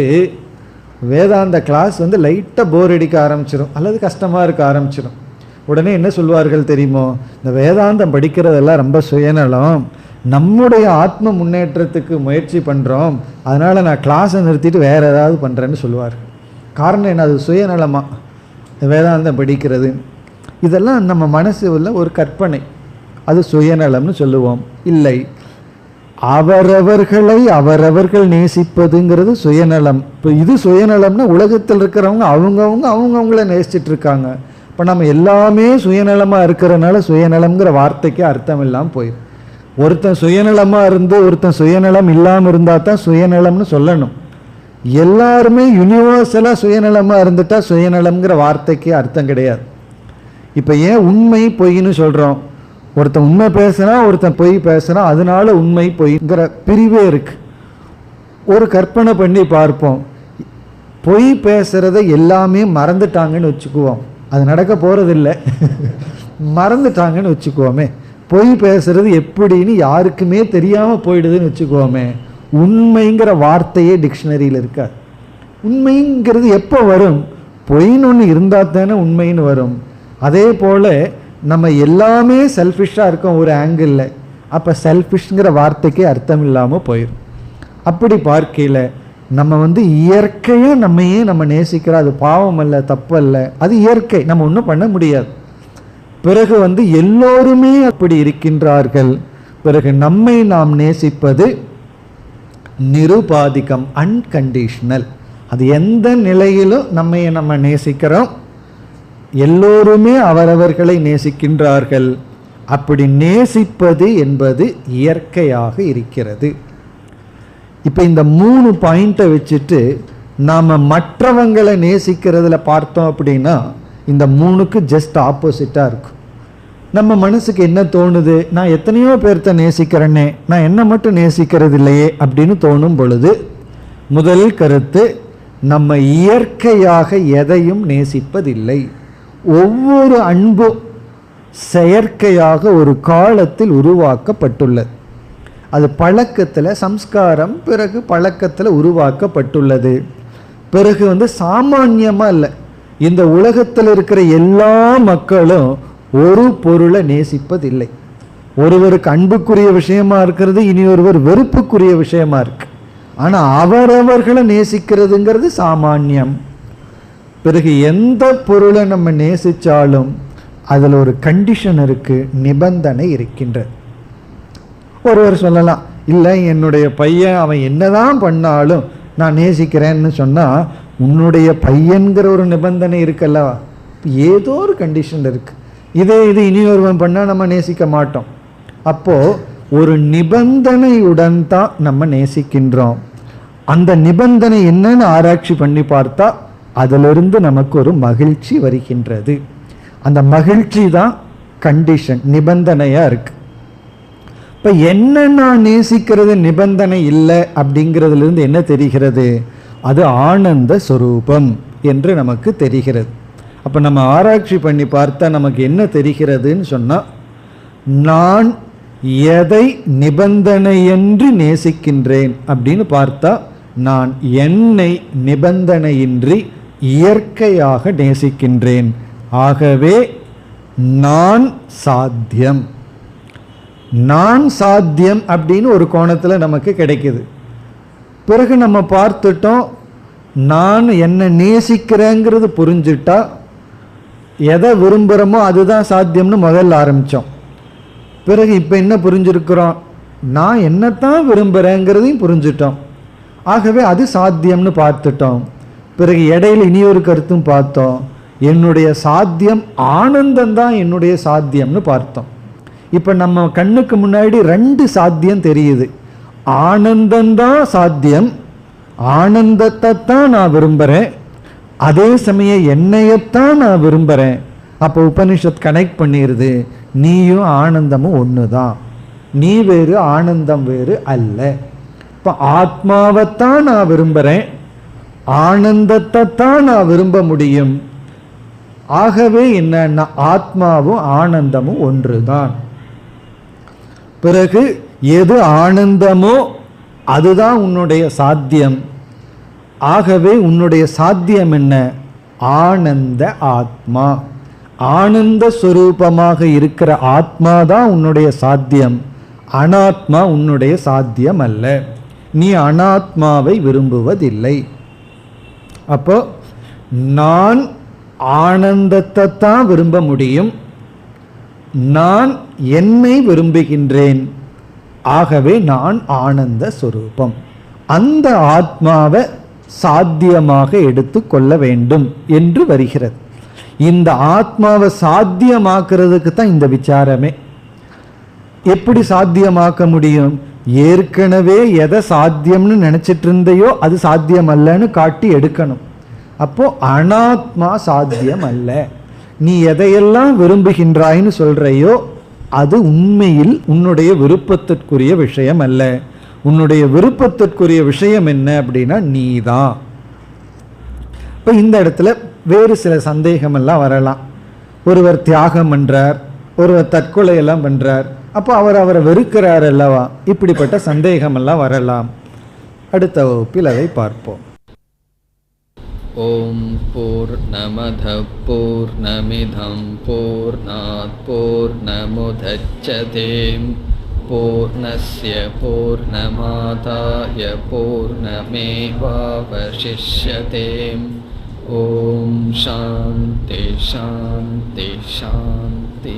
வேதாந்த கிளாஸ் லைட்டாக போர் அடிக்க ஆரம்பிச்சிடும், அல்லது கஷ்டமாக இருக்க ஆரம்பிச்சிடும். உடனே என்ன சொல்வார்கள் தெரியுமோ, இந்த வேதாந்தம் படிக்கிறதெல்லாம் ரொம்ப சுயநலம், நம்முடைய ஆத்ம முன்னேற்றத்துக்கு முயற்சி பண்ணுறோம், அதனால் நான் கிளாஸை நிறுத்திட்டு வேறு ஏதாவது பண்ணுறேன்னு சொல்லுவார். காரணம் என்ன, அது சுயநலமாக வேதாந்தம் படிக்கிறது. இதெல்லாம் நம்ம மனசு உள்ள ஒரு கற்பனை, அது சுயநலம்னு சொல்லுவோம். இல்லை, அவரவர்களை அவரவர்கள் நேசிப்பதுங்கிறது சுயநலம். இப்போ இது சுயநலம்னா உலகத்தில் இருக்கிறவங்க அவங்கவுங்கள நேசிச்சுட்டு இருக்காங்க. இப்போ நம்ம எல்லாமே சுயநலமாக இருக்கிறனால சுயநலம்ங்கிற வார்த்தைக்கு அர்த்தம் இல்லாமல் போயிடும். ஒருத்தன் சுயநலமாக இருந்து ஒருத்தன் சுயநலம் இல்லாமல் இருந்தால் தான் சுயநலம்னு சொல்லணும். எல்லாருமே யூனிவர்சலாக சுயநலமாக இருந்துட்டா சுயநலம்ங்கிற வார்த்தைக்கு அர்த்தம் கிடையாது. இப்போ ஏன் உண்மை பொய்ன்னு சொல்கிறோம்? ஒருத்தன் உண்மை பேசுனா ஒருத்தன் பொய் பேசுனா, அதனால உண்மை பொய்ங்கிற பிரிவே இருக்கு. ஒரு கற்பனை பண்ணி பார்ப்போம், பொய் பேசுறத எல்லாமே மறந்துட்டாங்கன்னு வச்சுக்குவோம். அது நடக்க போறதில்லை, மறந்துட்டாங்கன்னு வச்சுக்குவோமே. பொய் பேசுறது எப்படின்னு யாருக்குமே தெரியாம போயிடுதுன்னு வச்சுக்குவோமே. உண்மைங்கிற வார்த்தையே டிக்ஷனரியில் இருக்காது. உண்மைங்கிறது எப்போ வரும்? பொய்ன்னு ஒன்று இருந்தால் தானே உண்மைன்னு வரும். அதே போல நம்ம எல்லாமே செல்ஃபிஷாக இருக்கோம் ஒரு ஆங்கிளில், அப்போ செல்ஃபிஷ்ங்கிற வார்த்தைக்கே அர்த்தம் இல்லாமல் போயிடும். அப்படி பார்க்கையில் நம்ம இயற்கையாக நம்மையே நம்ம நேசிக்கிறோம். அது பாவம் அல்ல, தப்பு அல்ல, அது இயற்கை, நம்ம ஒன்றும் பண்ண முடியாது. பிறகு எல்லோருமே அப்படி இருக்கின்றார்கள். பிறகு நம்மை நாம் நேசிப்பது நிருபாதிகம், அன்கண்டிஷனல். அது எந்த நிலையிலும் நம்ம நேசிக்கிறோம். எல்லோருமே அவரவர்களை நேசிக்கின்றார்கள். அப்படி நேசிப்பது என்பது இயற்கையாக இருக்கிறது. இப்போ இந்த 3 பாயிண்ட்டை வச்சுட்டு நாம் மற்றவங்களை நேசிக்கிறதுல பார்த்தோம் அப்படின்னா, இந்த 3க்கு ஜஸ்ட் ஆப்போசிட்டாக இருக்கும். நம்ம மனசுக்கு என்ன தோணுது, நான் எத்தனையோ பேர்த்த நேசிக்கிறேன்னே, நான் என்ன மட்டும் நேசிக்கிறது இல்லையே அப்படின்னு தோணும் பொழுது, முதல் கருத்து, நம்ம இயற்கையாக எதையும் நேசிப்பதில்லை. ஒவ்வொரு அன்பும் செயற்கையாக ஒரு காலத்தில் உருவாக்கப்பட்டுள்ளது. அது பழக்கத்தில், சம்ஸ்காரம், பிறகு பழக்கத்தில் உருவாக்கப்பட்டுள்ளது. பிறகு சாமான்யமாக இல்லை, இந்த உலகத்தில் இருக்கிற எல்லா மக்களும் ஒரு பொருளை நேசிப்பதில்லை. ஒருவருக்கு அன்புக்குரிய விஷயமா இருக்கிறது, இனி ஒருவர் வெறுப்புக்குரிய விஷயமா இருக்கு. ஆனால் அவரவர்களை நேசிக்கிறதுங்கிறது சாமானியம். பிறகு எந்த பொருளை நம்ம நேசித்தாலும் அதில் ஒரு கண்டிஷன் இருக்கு, நிபந்தனை இருக்கின்றது. ஒருவர் சொல்லலாம், இல்லை என்னுடைய பையன் அவன் என்னதான் பண்ணாலும் நான் நேசிக்கிறேன்னு சொன்னால், உன்னுடைய பையன்கிற ஒரு நிபந்தனை இருக்குல்லவா, ஏதோ ஒரு கண்டிஷன் இருக்கு. இது இனி ஒருவன் பண்ணால் நம்ம நேசிக்க மாட்டோம். அப்போது ஒரு நிபந்தனையுடன் தான் நம்ம நேசிக்கின்றோம். அந்த நிபந்தனை என்னன்னு ஆராய்ச்சி பண்ணி பார்த்தா அதிலிருந்து நமக்கு ஒரு மகிழ்ச்சி வருகின்றது. அந்த மகிழ்ச்சி தான் கண்டிஷன், நிபந்தனையாக இருக்கு. இப்போ என்ன நான் நேசிக்கிறது நிபந்தனை இல்லை அப்படிங்கிறதுலேருந்து என்ன தெரிகிறது? அது ஆனந்த ஸ்வரூபம் என்று நமக்கு தெரிகிறது. அப்போ நம்ம ஆராய்ச்சி பண்ணி பார்த்தா நமக்கு என்ன தெரிகிறதுன்னு சொன்னால், நான் எதை நிபந்தனையின்றி நேசிக்கின்றேன் அப்படின்னு பார்த்தா, நான் என்னை நிபந்தனையின்றி இயற்கையாக நேசிக்கின்றேன். ஆகவே நான் சாத்தியம். நான் சாத்தியம் அப்படின்னு ஒரு கோணத்தில் நமக்கு கிடைக்குது. பிறகு நம்ம பார்த்துட்டோம், நான் என்ன நேசிக்கிறேங்கிறது புரிஞ்சுட்டா எதை விரும்புகிறோமோ அதுதான் சாத்தியம்னு முதல்ல ஆரம்பித்தோம். பிறகு இப்போ என்ன புரிஞ்சிருக்கிறோம்? நான் என்னத்தான் விரும்புகிறேங்கிறதையும் புரிஞ்சுட்டோம். ஆகவே அது சாத்தியம்னு பார்த்துட்டோம். பிறகு இடையில இனி ஒரு கருத்தும் பார்த்தோம், என்னுடைய சாத்தியம் ஆனந்தம்தான் என்னுடைய சாத்தியம்னு பார்த்தோம். இப்போ நம்ம கண்ணுக்கு முன்னாடி ரெண்டு சாத்தியம் தெரியுது. ஆனந்தம்தான் சாத்தியம், ஆனந்தத்தை தான் நான் விரும்புகிறேன், அதே சமயம் என்னையத்தான் நான் விரும்புகிறேன். அப்போ உபனிஷத் கனெக்ட் பண்ணிடுது, நீயும் ஆனந்தமும் ஒன்று தான், நீ வேறு ஆனந்தம் வேறு அல்ல. இப்போ ஆத்மாவைத்தான் நான் விரும்புகிறேன், ஆனந்தத்தை தான் நான் விரும்ப முடியும். ஆகவே என்னன்னா ஆத்மாவும் ஆனந்தமும் ஒன்று தான். பிறகு எது ஆனந்தமோ அதுதான் உன்னுடைய சாத்தியம். ஆகவே உன்னுடைய சாத்தியம் என்ன? ஆனந்த ஆத்மா. ஆனந்த ஸ்வரூபமாக இருக்கிற ஆத்மா தான் உன்னுடைய சாத்தியம், அனாத்மா உன்னுடைய சாத்தியம் அல்ல. நீ அனாத்மாவை விரும்புவதில்லை. அப்போ நான் ஆனந்தத்தை தான் விரும்ப முடியும், நான் என்னை விரும்புகின்றேன். ஆகவே நான் ஆனந்த ஸ்வரூபம். அந்த ஆத்மாவை சாத்தியமாக எடுத்துக்கொள்ள வேண்டும் என்று வருகிறது. இந்த ஆத்மாவை சாத்தியமாக்குறதுக்கு தான் இந்த விசாரமே. எப்படி சாத்தியமாக்க முடியும்? ஏற்கனவே எதை சாத்தியம்னு நினைச்சிட்டு இருந்தையோ அது சாத்தியம் அல்லன்னு காட்டி எடுக்கணும். அப்போ அனாத்மா சாத்தியம் அல்ல. நீ எதையெல்லாம் விரும்புகின்றாய்ன்னு சொல்றையோ அது உண்மையில் உன்னுடைய விருப்பத்திற்குரிய விஷயம் அல்ல. உன்னுடைய விருப்பத்திற்குரிய விஷயம் என்ன அப்படின்னா நீதான். இப்போ இந்த இடத்துல வேறு சில சந்தேகம் எல்லாம் வரலாம். ஒருவர் தியாகம் பண்றார், ஒருவர் தற்கொலை எல்லாம் பண்றார், அப்போ அவரை வெறுக்கிறார் அல்லவா? இப்படிப்பட்ட சந்தேகம் எல்லாம் வரலாம். அடுத்த வகுப்பில் அதை பார்ப்போம். ஓம் பூர்ணமத பூர்ணமிதம் பூர்ணாத் பூர்ணமுதச்யதே பூர்ணஸ்ய பூர்ணமாதாய பூர்ணமேவாவசிஷ்யதே. ஓம் சாந்தி சாந்தி சாந்தி.